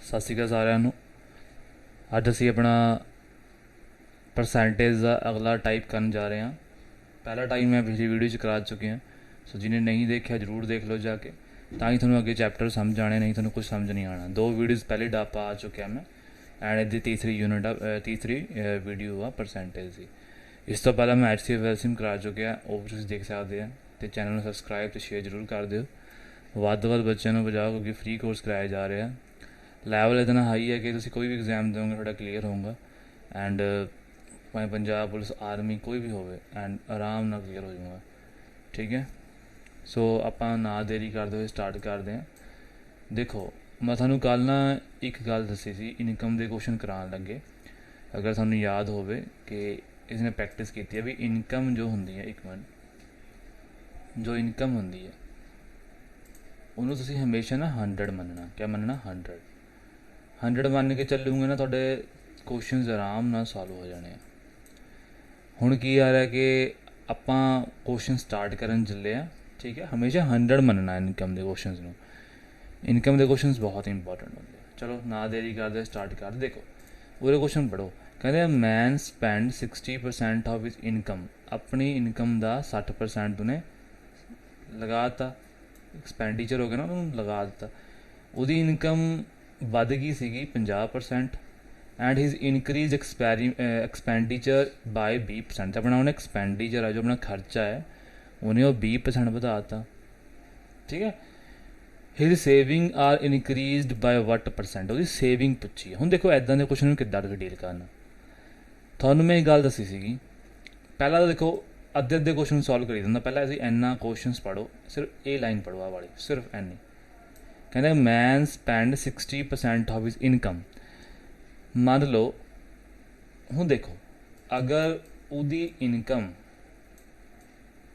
ਸਤਿ ਸ਼੍ਰੀ ਅਕਾਲ ਸਾਰਿਆਂ ਨੂੰ। ਅੱਜ ਅਸੀਂ ਆਪਣਾ ਪਰਸੈਂਟੇਜ ਦਾ ਅਗਲਾ ਟਾਈਪ ਕਰਨ ਜਾ ਰਹੇ ਹਾਂ। ਪਹਿਲਾ ਟਾਈਪ ਮੈਂ ਪਿਛਲੀ ਵੀਡੀਓ 'ਚ ਕਰਾ ਚੁੱਕਿਆ, ਸੋ ਜਿਹਨੇ ਨਹੀਂ ਦੇਖਿਆ ਜ਼ਰੂਰ ਦੇਖ ਲਓ ਜਾ ਕੇ, ਤਾਂ ਹੀ ਤੁਹਾਨੂੰ ਅੱਗੇ ਚੈਪਟਰ ਸਮਝ ਆਣੇ, ਨਹੀਂ ਤੁਹਾਨੂੰ ਕੁਝ ਸਮਝ ਨਹੀਂ ਆਉਣਾ। 2 ਵੀਡੀਓਜ਼ ਪਹਿਲੇ ਡਾਪਾ ਆ ਚੁੱਕਿਆ ਮੈਂ, ਐਂਡ ਇਹਦੀ ਤੀਸਰੀ ਵੀਡੀਓ ਆ ਪਰਸੈਂਟੇਜ ਦੀ। ਇਸ ਤੋਂ ਪਹਿਲਾਂ ਮੈਂ HCF LCM ਕਰਾ ਚੁੱਕਿਆ, ਉਹ ਵੀ ਤੁਸੀਂ ਦੇਖ ਸਕਦੇ ਆ। ਅਤੇ ਚੈਨਲ ਨੂੰ ਸਬਸਕ੍ਰਾਈਬ ਅਤੇ ਸ਼ੇਅਰ ਜ਼ਰੂਰ ਕਰ ਦਿਓ। ਵੱਧ ਤੋਂ ਵੱਧ ਬੱਚਿਆਂ ਨੂੰ ਬਚਾਓ, ਕਿਉਂਕਿ ਫ੍ਰੀ ਕੋਰਸ ਕਰਾਇਆ ਜਾ ਰਿਹਾ। ਲੈਵਲ ਇਤਨਾ ਹਾਈ ਹੈ ਕਿ ਤੁਸੀਂ ਕੋਈ ਵੀ ਐਗਜ਼ਾਮ ਦਿਓਗੇ ਤੁਹਾਡਾ ਕਲੀਅਰ ਹੋਊਗਾ, ਐਂਡ ਭਾਵੇਂ ਪੰਜਾਬ ਪੁਲਿਸ ਆਰਮੀ ਕੋਈ ਵੀ ਹੋਵੇ, ਐਂਡ ਆਰਾਮ ਨਾਲ ਕਲੀਅਰ ਹੋ ਜਾਊਗਾ। ਠੀਕ ਹੈ, ਸੋ ਆਪਾਂ ਨਾ ਦੇਰੀ ਕਰਦੇ ਹੋਏ ਸਟਾਰਟ ਕਰਦੇ ਹਾਂ। ਦੇਖੋ, ਮੈਂ ਤੁਹਾਨੂੰ ਕੱਲ੍ਹ ਨਾ ਇੱਕ ਗੱਲ ਦੱਸੀ ਸੀ, ਇਨਕਮ ਦੇ ਕੁਐਸਚਨ ਕਰਾਉਣ ਲੱਗੇ। ਅਗਰ ਤੁਹਾਨੂੰ ਯਾਦ ਹੋਵੇ ਕਿ ਇਸਨੇ ਪ੍ਰੈਕਟਿਸ ਕੀਤੀ ਹੈ ਵੀ ਇਨਕਮ ਜੋ ਹੁੰਦੀ ਹੈ, ਇੱਕ ਮਿੰਟ, ਜੋ ਇਨਕਮ ਹੁੰਦੀ ਹੈ ਉਹਨੂੰ ਤੁਸੀਂ ਹਮੇਸ਼ਾ ਨਾ 100 ਮੰਨਣਾ। ਕਿਆ ਮੰਨਣਾ? 100 ਮੰਨ ਕੇ ਚੱਲੂਗੇ ਨਾ, ਤੁਹਾਡੇ ਕੁਐਸਚਨਸ ਆਰਾਮ ਨਾਲ ਸੋਲਵ ਹੋ ਜਾਣੇ ਆ। ਹੁਣ ਕੀ ਆ ਰਿਹਾ ਕਿ ਆਪਾਂ ਕੁਐਸਚਨ ਸਟਾਰਟ ਕਰਨ ਚੱਲੇ ਆ। ਠੀਕ ਹੈ, ਹਮੇਸ਼ਾ 100 ਮੰਨਣਾ ਇਨਕਮ ਦੇ ਕੁਐਸਚਨਸ ਨੂੰ। ਇਨਕਮ ਦੇ ਕੁਐਸਚਨਸ ਬਹੁਤ ਇੰਪੋਰਟੈਂਟ ਹੁੰਦੇ ਆ। ਚਲੋ ਨਾ ਦੇਰੀ ਕਰਦੇ ਸਟਾਰਟ ਕਰ। ਦੇਖੋ ਪੂਰੇ ਕੁਐਸਚਨ ਪੜ੍ਹੋ। ਕਹਿੰਦੇ ਮੈਨ ਸਪੈਂਡ 60% ਆਫ ਹਿਜ਼ ਇਨਕਮ। ਆਪਣੀ ਇਨਕਮ ਦਾ 60% ਉਹਨੇ ਲਗਾ ਦਿੱਤਾ, ਐਕਸਪੈਂਡੀਚਰ ਹੋ ਗਿਆ ਨਾ, ਉਹਨੂੰ ਲਗਾ ਦਿੱਤਾ। ਉਹਦੀ ਇਨਕਮ ਵੱਧ ਗਈ ਸੀਗੀ 50%, and his increase expenditure by 20%। ਤਾਂ ਆਪਣਾ ਉਹਨੇ ਐਕਸਪੈਂਡੀਚਰ ਹੈ, ਜੋ ਆਪਣਾ ਖਰਚਾ ਹੈ, ਉਹਨੇ ਉਹ 20% ਵਧਾ ਦਿੱਤਾ। ਠੀਕ ਹੈ, ਹਿਜ਼ ਸੇਵਿੰਗ ਆਰ ਇਨਕਰੀਜ਼ਡ ਬਾਏ ਵੱਟ %। ਉਹਦੀ ਸੇਵਿੰਗ ਪੁੱਛੀ ਹੈ। ਹੁਣ ਦੇਖੋ ਇੱਦਾਂ ਦੇ ਕੁਐਸਚਨ ਨੂੰ ਕਿੱਦਾਂ ਡੀਲ ਕਰਨਾ। ਤੁਹਾਨੂੰ ਮੈਂ ਇਹ ਗੱਲ ਦੱਸੀ ਸੀਗੀ, ਪਹਿਲਾਂ ਤਾਂ ਦੇਖੋ ਅੱਧੇ ਕੁਐਸਚਨ ਸੋਲਵ ਕਰੀ ਦਿੰਦਾ। ਪਹਿਲਾਂ ਅਸੀਂ ਇੰਨਾ ਕੁਐਸਚਨਸ ਪੜ੍ਹੋ, ਸਿਰਫ ਇਹ ਲਾਈਨ ਪੜ੍ਹੋ, ਆਹ ਵਾਲੀ, ਸਿਰਫ ਇੰਨੀ। ਕਹਿੰਦੇ ਮੈਨ ਸਪੈਂਡ 60% ਆਫ ਹਿਜ਼ ਇਨਕਮ। ਮੰਨ ਲਓ, ਹੁਣ ਦੇਖੋ ਅਗਰ ਉਹਦੀ ਇਨਕਮ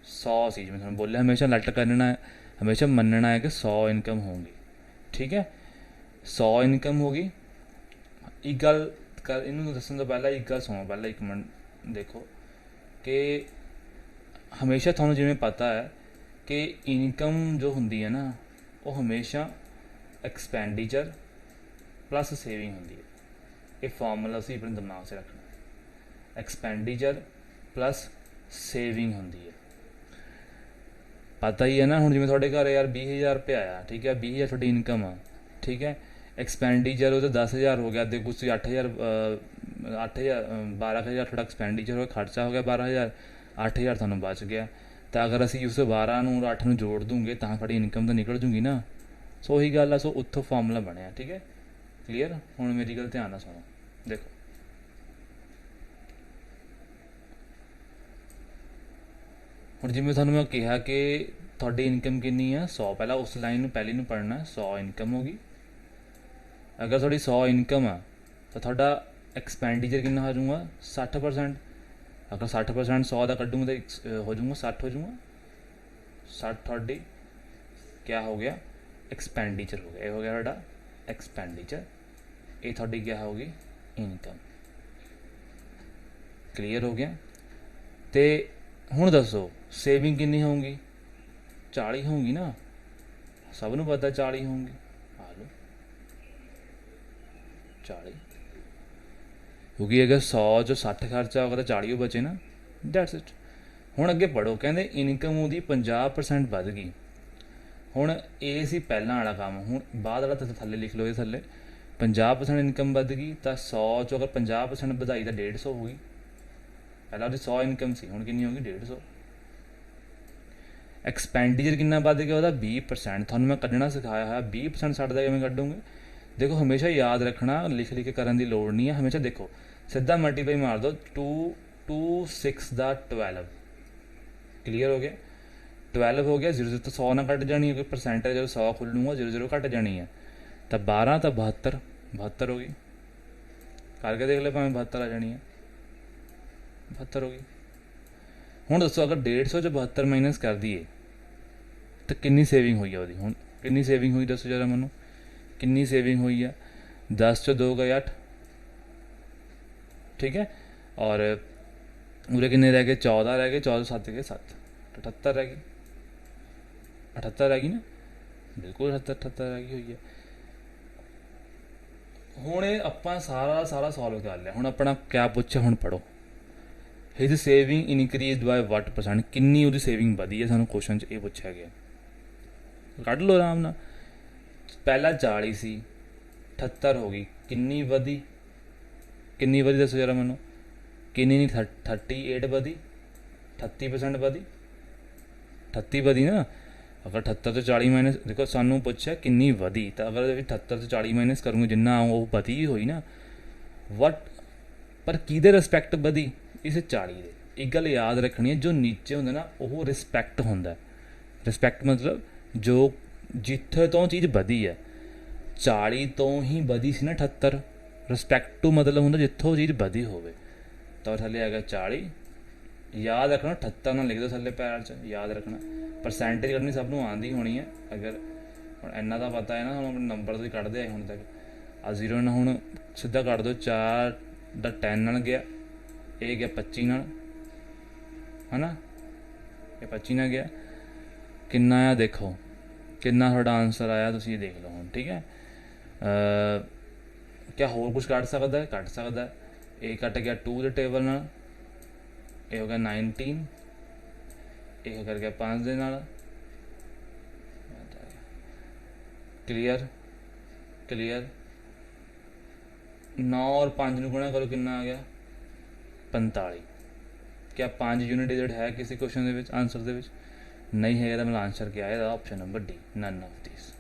100 ਸੀ, ਜਿਵੇਂ ਤੁਹਾਨੂੰ ਬੋਲਿਆ, ਹਮੇਸ਼ਾ ਲੱਟ ਕਰਨਾ, ਹਮੇਸ਼ਾ ਮੰਨਣਾ ਹੈ ਕਿ 100 ਇਨਕਮ ਹੋਊਗੀ। ਠੀਕ ਹੈ, 100 ਇਨਕਮ ਹੋ ਗਈ। ਇੱਕ ਗੱਲ ਕਰ, ਇਹਨੂੰ ਦੱਸਣ ਤੋਂ ਪਹਿਲਾਂ ਇੱਕ ਗੱਲ ਸੁਣੋ, ਪਹਿਲਾਂ ਇੱਕ ਮਿੰਟ ਦੇਖੋ ਕਿ ਹਮੇਸ਼ਾ ਤੁਹਾਨੂੰ ਜਿਵੇਂ ਪਤਾ ਹੈ ਕਿ ਇਨਕਮ ਜੋ ਹੁੰਦੀ ਹੈ ਨਾ, ਉਹ ਹਮੇਸ਼ਾ ਐਕਸਪੈਂਡੀਚਰ ਪਲੱਸ ਸੇਵਿੰਗ ਹੁੰਦੀ ਹੈ। ਇਹ ਫਾਰਮੂਲਾ ਅਸੀਂ ਆਪਣੇ ਦਿਮਾਗ 'ਚ ਰੱਖਣਾ, ਐਕਸਪੈਂਡੀਚਰ ਪਲੱਸ ਸੇਵਿੰਗ ਹੁੰਦੀ ਹੈ। ਪਤਾ ਹੀ ਹੈ ਨਾ। ਹੁਣ ਜਿਵੇਂ ਤੁਹਾਡੇ ਘਰ ਯਾਰ 20,000 ਰੁਪਇਆ ਆਇਆ, ਠੀਕ ਹੈ, 20,000 ਤੁਹਾਡੀ ਇਨਕਮ ਆ। ਠੀਕ ਹੈ, ਐਕਸਪੈਂਡੀਚਰ ਉਹਦਾ 10,000 ਹੋ ਗਿਆ, ਅੱਗੇ ਕੁਛ 8,000 12,000 ਤੁਹਾਡਾ ਐਕਸਪੈਂਡੀਚਰ ਹੋ ਗਿਆ, ਖਰਚਾ ਹੋ ਗਿਆ 12,000, 8,000 ਤੁਹਾਨੂੰ ਬਚ ਗਿਆ। ਤਾਂ ਅਗਰ ਅਸੀਂ ਉਸ 12 ਨੂੰ 8 ਨੂੰ ਜੋੜ ਦੂੰਗੇ ਤਾਂ ਸਾਡੀ ਇਨਕਮ ਤਾਂ ਨਿਕਲ ਜੂਗੀ ਨਾ। ਸੋ ਉਹੀ ਗੱਲ ਆ, ਸੋ ਉੱਥੋਂ ਫਾਰਮੂਲਾ ਬਣਿਆ। ਠੀਕ ਹੈ, ਕਲੀਅਰ। ਹੁਣ ਮੇਰੀ ਗੱਲ ਧਿਆਨ ਨਾਲ ਸੁਣੋ। ਦੇਖੋ ਹੁਣ ਜਿਵੇਂ ਤੁਹਾਨੂੰ ਮੈਂ ਕਿਹਾ ਕਿ ਤੁਹਾਡੀ ਇਨਕਮ ਕਿੰਨੀ ਆ? 100। ਪਹਿਲਾਂ ਉਸ ਲਾਈਨ ਨੂੰ ਪਹਿਲੀ ਨੂੰ ਪੜ੍ਹਨਾ। 100 ਇਨਕਮ ਹੋ ਗਈ। ਅਗਰ ਤੁਹਾਡੀ 100 ਇਨਕਮ ਆ ਤਾਂ ਤੁਹਾਡਾ ਐਕਸਪੈਂਡੀਚਰ ਕਿੰਨਾ ਹੋ ਜਾਊਗਾ? 60%। ਅਗਰ 60% 100 ਦਾ ਕੱਢੂੰਗਾ ਤਾਂ ਹੋ ਜਾਊਗਾ 60 ਹੋ ਜਾਊਗਾ। 60 ਤੁਹਾਡੀ ਕਿਆ ਹੋ ਗਿਆ? ਐਕਸਪੈਂਡੀਚਰ ਹੋ ਗਿਆ। ਇਹ ਹੋ ਗਿਆ ਤੁਹਾਡਾ ਐਕਸਪੈਂਡੀਚਰ, ਇਹ ਤੁਹਾਡੀ ਕਿਆ ਹੋਊਗੀ? ਇਨਕਮ। ਕਲੀਅਰ ਹੋ ਗਿਆ। ਅਤੇ ਹੁਣ ਦੱਸੋ ਸੇਵਿੰਗ ਕਿੰਨੀ ਹੋਊਗੀ? 40 ਹੋਊਗੀ ਨਾ, ਸਭ ਨੂੰ ਪਤਾ 40 ਹੋਊਗੀ। ਆ ਲਓ 40, ਕਿਉਂਕਿ ਅਗਰ 100 'ਚੋਂ 60 ਖਰਚਾ ਹੋਗਾ ਤਾਂ 40 ਬਚੇ ਨਾ, ਦੈਟਸ ਇਟ। ਹੁਣ ਅੱਗੇ ਪੜ੍ਹੋ। ਕਹਿੰਦੇ ਇਨਕਮ ਉਹਦੀ 50% ਵੱਧ ਗਈ। ਹੁਣ ਇਹ ਸੀ ਪਹਿਲਾਂ ਵਾਲਾ ਕੰਮ। ਹੁਣ ਬਾਅਦ ਵਾਲਾ ਤਾਂ ਥੱਲੇ ਲਿਖ ਲਓ, ਇਹ ਥੱਲੇ 50% ਇਨਕਮ ਵੱਧ ਗਈ ਤਾਂ 100 'ਚੋਂ ਅਗਰ 50% ਵਧਾਈ ਤਾਂ 150 ਹੋ ਗਈ। ਪਹਿਲਾਂ ਉਹਦੀ 100 ਇਨਕਮ ਸੀ, ਹੁਣ ਕਿੰਨੀ ਹੋ ਗਈ? 150। ਐਕਸਪੈਂਡੀਚਰ ਕਿੰਨਾ ਵੱਧ ਗਿਆ? ਉਹਦਾ 20%। ਤੁਹਾਨੂੰ ਮੈਂ ਕੱਢਣਾ ਸਿਖਾਇਆ ਹੋਇਆ, 20% ਛੱਡਦਾ ਕਿਵੇਂ ਕੱਢੂੰਗੇ? ਦੇਖੋ ਹਮੇਸ਼ਾ ਯਾਦ ਰੱਖਣਾ, ਲਿਖ ਕੇ ਕਰਨ ਦੀ ਲੋੜ ਨਹੀਂ ਹੈ। ਹਮੇਸ਼ਾ ਦੇਖੋ ਸਿੱਧਾ ਮਲਟੀਪਲਾਈ ਮਾਰ ਦਿਓ। 2 6 ਦਾ 12। ਕਲੀਅਰ ਹੋ ਗਿਆ? 12 ਹੋ ਗਿਆ। 0 ਤੋਂ 100 ਨਾ ਕੱਟ ਜਾਣੀ ਹੈ, ਪਰਸੈਂਟੇਜ ਜਦੋਂ 100 ਖੁੱਲੂਗਾ 0 ਘੱਟ ਜਾਣੀ ਹੈ। ਤਾਂ 12 ਤਾਂ 72 ਹੋ ਗਈ। ਕਰਕੇ ਦੇਖ ਲਓ, ਭਾਵੇਂ 72 ਆ ਜਾਣੀ ਹੈ, 72 ਹੋ ਗਈ। ਹੁਣ ਦੱਸੋ ਅਗਰ 150 'ਚ 72 ਮਾਈਨਸ ਕਰ ਦਈਏ ਤਾਂ ਕਿੰਨੀ ਸੇਵਿੰਗ ਹੋਈ ਆ ਉਹਦੀ? ਹੁਣ ਕਿੰਨੀ ਸੇਵਿੰਗ ਹੋਈ ਦੱਸੋ ਜਰਾ ਮੈਨੂੰ, ਕਿੰਨੀ ਸੇਵਿੰਗ ਹੋਈ ਆ? 10 'ਚੋਂ 2 ਗਏ 8। ਠੀਕ ਹੈ, ਔਰ ਉਰੇ ਕਿੰਨੇ ਰਹਿ ਗਏ? 14 ਰਹਿ ਗਏ। 14 7 ਗਏ 7, 78 ਰਹਿ ਗਈ। 78 ਰਹਿ ਗਈ ਨਾ, ਬਿਲਕੁਲ 78 ਰਹਿ ਗਈ ਹੋਈ ਹੈ। ਹੁਣ ਇਹ ਆਪਾਂ ਸਾਰਾ ਸੋਲਵ ਕਰ ਲਿਆ। ਹੁਣ ਆਪਣਾ ਕਿਆ ਪੁੱਛਿਆ, ਹੁਣ ਪੜ੍ਹੋ। ਹਿਜ ਸੇਵਿੰਗ ਇਨਕਰੀਜ਼ਡ ਬਾਏ ਵੱਟ ਪਰਸੈਂਟ, ਕਿੰਨੀ ਉਹਦੀ ਸੇਵਿੰਗ ਵਧੀ ਹੈ, ਸਾਨੂੰ ਕੁਐਸਚਨ 'ਚ ਇਹ ਪੁੱਛਿਆ ਗਿਆ। ਕੱਢ ਲਓ ਆਰਾਮ ਨਾਲ। ਪਹਿਲਾਂ 40 ਸੀ, 78 ਹੋ ਗਈ, ਕਿੰਨੀ ਵਧੀ ਦੱਸੋ ਜਰਾ ਮੈਨੂੰ, ਕਿੰਨੀ ਨਹੀਂ 38 ਵਧੀ, 38% ਵਧੀ, 38 ਵਧੀ ਨਾ। ਅਗਰ 78 ਤੋਂ 40 ਮਾਈਨਸ, ਦੇਖੋ ਸਾਨੂੰ ਪੁੱਛਿਆ ਕਿੰਨੀ ਵਧੀ, ਤਾਂ ਅਗਰ 78 ਤੋਂ 40 ਮਾਈਨਸ ਕਰੂੰਗੇ ਜਿੰਨਾ ਉਹ ਵਧੀ ਹੋਈ ਨਾ ਵਟ, ਪਰ ਕਿਹਦੇ ਰਿਸਪੈਕਟ ਵਧੀ, ਇਸ 40 ਦੇ। ਇੱਕ ਗੱਲ ਯਾਦ ਰੱਖਣੀ ਹੈ, ਜੋ ਨੀਚੇ ਹੁੰਦਾ ਨਾ ਉਹ ਰਿਸਪੈਕਟ ਹੁੰਦਾ। ਰਿਸਪੈਕਟ ਮਤਲਬ ਜੋ ਜਿੱਥੇ ਤੋਂ ਚੀਜ਼ ਵਧੀ ਹੈ, 40 ਤੋਂ ਹੀ ਵਧੀ ਸੀ ਨਾ 78। ਰਿਸਪੈਕਟ ਟੂ ਮਤਲਬ ਹੁੰਦਾ ਜਿੱਥੋਂ ਚੀਜ਼ ਵਧੀ ਹੋਵੇ। ਤਾਂ ਥੱਲੇ ਹੈਗਾ 40, ਯਾਦ ਰੱਖਣਾ 78 ਨਾਲ ਲਿਖ ਦਿਓ ਥੱਲੇ ਪੈਰ 'ਚ, ਯਾਦ ਰੱਖਣਾ। ਪਰਸੈਂਟੇਜ ਕੱਢਣੀ ਸਭ ਨੂੰ ਆਉਂਦੀ ਹੋਣੀ ਹੈ। ਅਗਰ ਹੁਣ ਇੰਨਾ ਤਾਂ ਪਤਾ ਹੈ ਨਾ, ਹੁਣ ਆਪਣੇ ਨੰਬਰ ਤੋਂ ਹੀ ਕੱਢਦੇ ਆਏ ਹੁਣ ਤੱਕ। ਆ 0 ਨਾਲ ਹੁਣ ਸਿੱਧਾ ਕੱਢ ਦਿਓ, 4 ਦਾ 10 ਨਾਲ ਗਿਆ, ਇਹ ਗਿਆ 25 ਨਾਲ, ਹੈ ਨਾ, ਇਹ 25 ਨਾਲ ਗਿਆ, ਕਿੰਨਾ ਆ ਦੇਖੋ, ਕਿੰਨਾ ਤੁਹਾਡਾ ਆਨਸਰ ਆਇਆ, ਤੁਸੀਂ ਇਹ ਦੇਖ ਲਓ ਹੁਣ। ਠੀਕ ਹੈ, ਕਿਆ ਹੋਰ ਕੁਛ ਕੱਢ ਸਕਦਾ ਹੈ, ਕੱਢ ਸਕਦਾ ਹੈ। ਇਹ ਕੱਟ ਗਿਆ 2 ਦੇ ਟੇਬਲ ਨਾਲ, ਇਹ ਹੋ ਗਿਆ 19, ਇਹ ਹੋ ਗਿਆ 5 ਦੇ ਨਾਲ। ਕਲੀਅਰ 9 ਔਰ 5 ਨੂੰ ਗੁਣਾ ਕਰੋ, ਕਿੰਨਾ ਆ ਗਿਆ 45। ਕਿਆ 5 ਯੂਨਿਟ ਡਿਜਿਟ ਹੈ ਕਿਸੇ ਕੁਐਸਚਨ ਦੇ ਵਿੱਚ, ਆਨਸਰ ਦੇ ਵਿੱਚ ਨਹੀਂ ਹੈਗਾ, ਤਾਂ ਮੇਰਾ ਆਨਸਰ ਕਿਆ ਆਏਗਾ, option number D, none of this.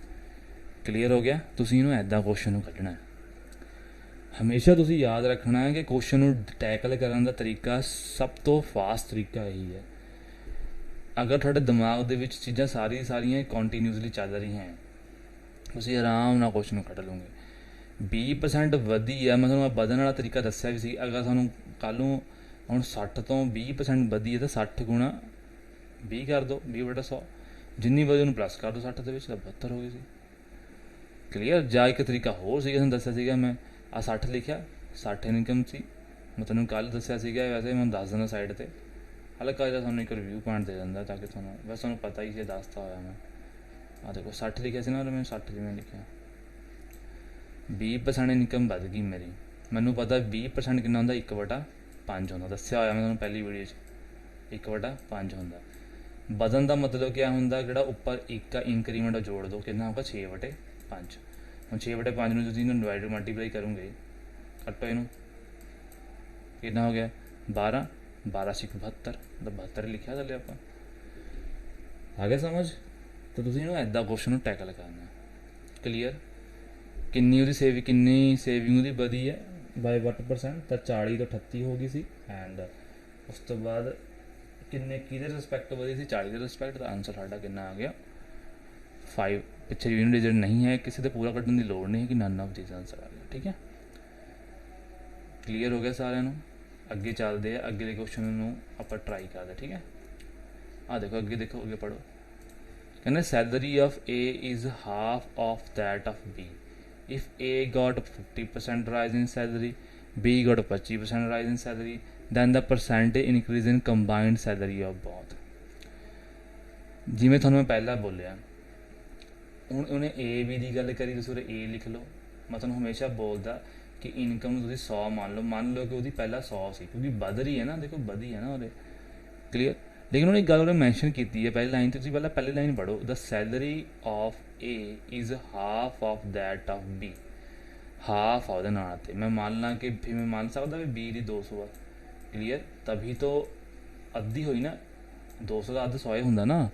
Clear ਹੋ ਗਿਆ। ਤੁਸੀਂ ਇਹਨੂੰ ਇੱਦਾਂ ਕੁਐਸਚਨ ਨੂੰ ਕੱਢਣਾ ਹੈ। ਹਮੇਸ਼ਾ ਤੁਸੀਂ ਯਾਦ ਰੱਖਣਾ ਹੈ ਕਿ ਕੁਐਸਚਨ ਨੂੰ ਟੈਕਲ ਕਰਨ ਦਾ ਤਰੀਕਾ, ਸਭ ਤੋਂ ਫਾਸਟ ਤਰੀਕਾ ਇਹੀ ਹੈ। ਅਗਰ ਤੁਹਾਡੇ ਦਿਮਾਗ ਦੇ ਵਿੱਚ ਚੀਜ਼ਾਂ ਸਾਰੀਆਂ ਕੰਟੀਨਿਊਸਲੀ ਚੱਲ ਰਹੀਆਂ ਹੈ, ਤੁਸੀਂ ਆਰਾਮ ਨਾਲ ਕੁਐਸਚਨ ਨੂੰ ਕੱਢ ਲਓਗੇ। 20% ਵਧੀ ਹੈ, ਮੈਂ ਤੁਹਾਨੂੰ ਵਧਣ ਵਾਲਾ ਤਰੀਕਾ ਦੱਸਿਆ ਵੀ ਸੀ। ਅਗਰ ਤੁਹਾਨੂੰ ਕੱਲ੍ਹ ਨੂੰ ਹੁਣ 60 ਤੋਂ 20% ਵਧੀ ਹੈ, ਤਾਂ 60 ਗੁਣਾ 20 ਕਰ ਦਿਓ, 20/100, ਜਿੰਨੀ ਵਧੀ ਉਹਨੂੰ ਪਲੱਸ ਕਰ ਦਿਓ 60 ਦੇ ਵਿੱਚ, ਤਾਂ 72 ਹੋ ਗਈ ਸੀ। ਕਲੀਅਰ। ਜਾਂ ਇੱਕ ਤਰੀਕਾ ਹੋਰ ਸੀਗਾ, ਤੁਹਾਨੂੰ ਦੱਸਿਆ ਸੀਗਾ ਮੈਂ, ਆ 60 ਲਿਖਿਆ, 60 ਇਨਕਮ ਸੀ, ਮੈਂ ਤੁਹਾਨੂੰ ਕੱਲ੍ਹ ਦੱਸਿਆ ਸੀਗਾ। ਵੈਸੇ ਮੈਂ ਦੱਸ ਦਿੰਦਾ ਸਾਈਡ 'ਤੇ, ਹਲਕਾ ਜਿਹਾ ਤੁਹਾਨੂੰ ਇੱਕ ਰਿਵਿਊ ਪੁਆਇੰਟ ਦੇ ਦਿੰਦਾ, ਤਾਂ ਕਿ ਤੁਹਾਨੂੰ ਵੈਸੇ ਤੁਹਾਨੂੰ ਪਤਾ ਹੀ ਸੀ, ਦੱਸਤਾ ਹੋਇਆ ਮੈਂ। ਆ ਦੇਖੋ 60 ਲਿਖਿਆ ਸੀ ਨਾ, ਮੈਂ 60 ਜਿਵੇਂ ਲਿਖਿਆ, 20% ਇਨਕਮ ਵੱਧ ਗਈ ਮੇਰੀ। ਮੈਨੂੰ ਪਤਾ 20% ਕਿੰਨਾ ਹੁੰਦਾ, 1/5 ਹੁੰਦਾ, ਦੱਸਿਆ ਹੋਇਆ ਮੈਂ ਤੁਹਾਨੂੰ ਪਹਿਲੀ ਵੀਡੀਓ 'ਚ, 1/5 ਹੁੰਦਾ। ਵਧਣ ਦਾ ਮਤਲਬ ਕਿਆ ਹੁੰਦਾ, ਜਿਹੜਾ ਉੱਪਰ ਇੱਕ ਇੰਕਰੀਮੈਂਟ ਜੋੜ ਦਿਓ, ਕਿੰਨਾ ਹੋਊਗਾ 6/5। ਹੁਣ 6/5 ਨੂੰ ਤੁਸੀਂ ਇਹਨੂੰ ਡਿਵਾਈਡ ਮਲਟੀਪਲਾਈ ਕਰੋਗੇ, ਕੱਟੋ ਇਹਨੂੰ, ਕਿੰਨਾ ਹੋ ਗਿਆ 12, 12 × 72, ਤਾਂ 72 ਲਿਖਿਆ ਥੱਲੇ ਆਪਾਂ। ਆ ਗਿਆ ਸਮਝ? ਤਾਂ ਤੁਸੀਂ ਇਹਨੂੰ ਇੱਦਾਂ ਕੁਐਸਚਨ ਨੂੰ ਟੈਕਲ ਕਰਨਾ। ਕਲੀਅਰ। ਕਿੰਨੀ ਉਹਦੀ ਸੇਵਿੰਗ ਉਹਦੀ ਵਧੀ ਹੈ ਬਾਈ ਵੱਟ ਪਰਸੈਂਟ, ਤਾਂ 40 ਤੋਂ 38 ਹੋ ਗਈ ਸੀ। ਐਂਡ ਉਸ ਤੋਂ ਬਾਅਦ ਕਿਹਦੇ ਰਿਸਪੈਕਟ ਵਧੀ ਸੀ, 40 ਦੇ ਰਿਸਪੈਕਟ। ਦਾ ਆਨਸਰ ਸਾਡਾ ਕਿੰਨਾ ਆ ਗਿਆ 5। ਪਿੱਛੇ ਯੂਨਿਟ ਡਿਜਿਟ ਨਹੀਂ ਹੈ, ਕਿਸੇ ਤੇ ਪੂਰਾ ਕੱਢਣ ਦੀ ਲੋੜ ਨਹੀਂ ਹੈ, ਕਿ ਨਨ ਆਫ ਦਿਸ ਆਨਸਰ ਆ ਗਿਆ। ਠੀਕ ਹੈ, ਕਲੀਅਰ ਹੋ ਗਿਆ ਸਾਰਿਆਂ ਨੂੰ। ਅੱਗੇ ਚੱਲਦੇ ਆ, ਅੱਗੇ ਦੇ ਕੁਐਸਚਨ ਨੂੰ ਆਪਾਂ ਟਰਾਈ ਕਰਦੇ। ਠੀਕ ਹੈ, ਆਹ ਦੇਖੋ ਅੱਗੇ, ਦੇਖੋ ਅੱਗੇ ਪੜ੍ਹੋ। ਕਹਿੰਦੇ salary of A is half of that of B. If A got 50% rise in salary, B got 25% rise in salary, then the percentage increase in combined salary of both. ਜਿਵੇਂ ਤੁਹਾਨੂੰ ਮੈਂ ਪਹਿਲਾਂ ਬੋਲਿਆ, ਹੁਣ ਉਹਨੇ A B ਦੀ ਗੱਲ ਕਰੀ, ਤੁਸੀਂ ਉਰੇ A ਲਿਖ ਲਓ। ਮੈਂ ਤੁਹਾਨੂੰ ਹਮੇਸ਼ਾ ਬੋਲਦਾ ਕਿ ਇਨਕਮ ਨੂੰ ਤੁਸੀਂ 100 ਮੰਨ ਲਓ ਕਿ ਉਹਦੀ ਪਹਿਲਾਂ 100 ਸੀ, ਕਿਉਂਕਿ ਵੱਧ ਰਹੀ ਹੈ ਨਾ, ਦੇਖੋ ਵਧੀ ਹੈ ਨਾ ਉਹਦੇ। ਕਲੀਅਰ। ਲੇਕਿਨ ਉਹਨੇ ਇੱਕ ਗੱਲ ਉਹਨੇ ਮੈਂਸ਼ਨ ਕੀਤੀ ਹੈ ਪਹਿਲੀ ਲਾਈਨ 'ਤੇ, ਤੁਸੀਂ ਪਹਿਲੀ ਲਾਈਨ ਪੜ੍ਹੋ। The salary of A is half of that of B। Half ਆ ਉਹਦੇ ਨਾਲ, 'ਤੇ ਮੈਂ ਮੰਨ ਲਾਂ ਕਿ ਫਿਰ ਮੈਂ ਮੰਨ ਸਕਦਾ ਵੀ B ਦੀ 200 ਆ। ਕਲੀਅਰ। ਤभी ਤੋਂ ਅੱਧੀ ਹੋਈ ਨਾ, 200 ਦਾ ਅੱਧ 100 ਹੁੰਦਾ ਨਾ,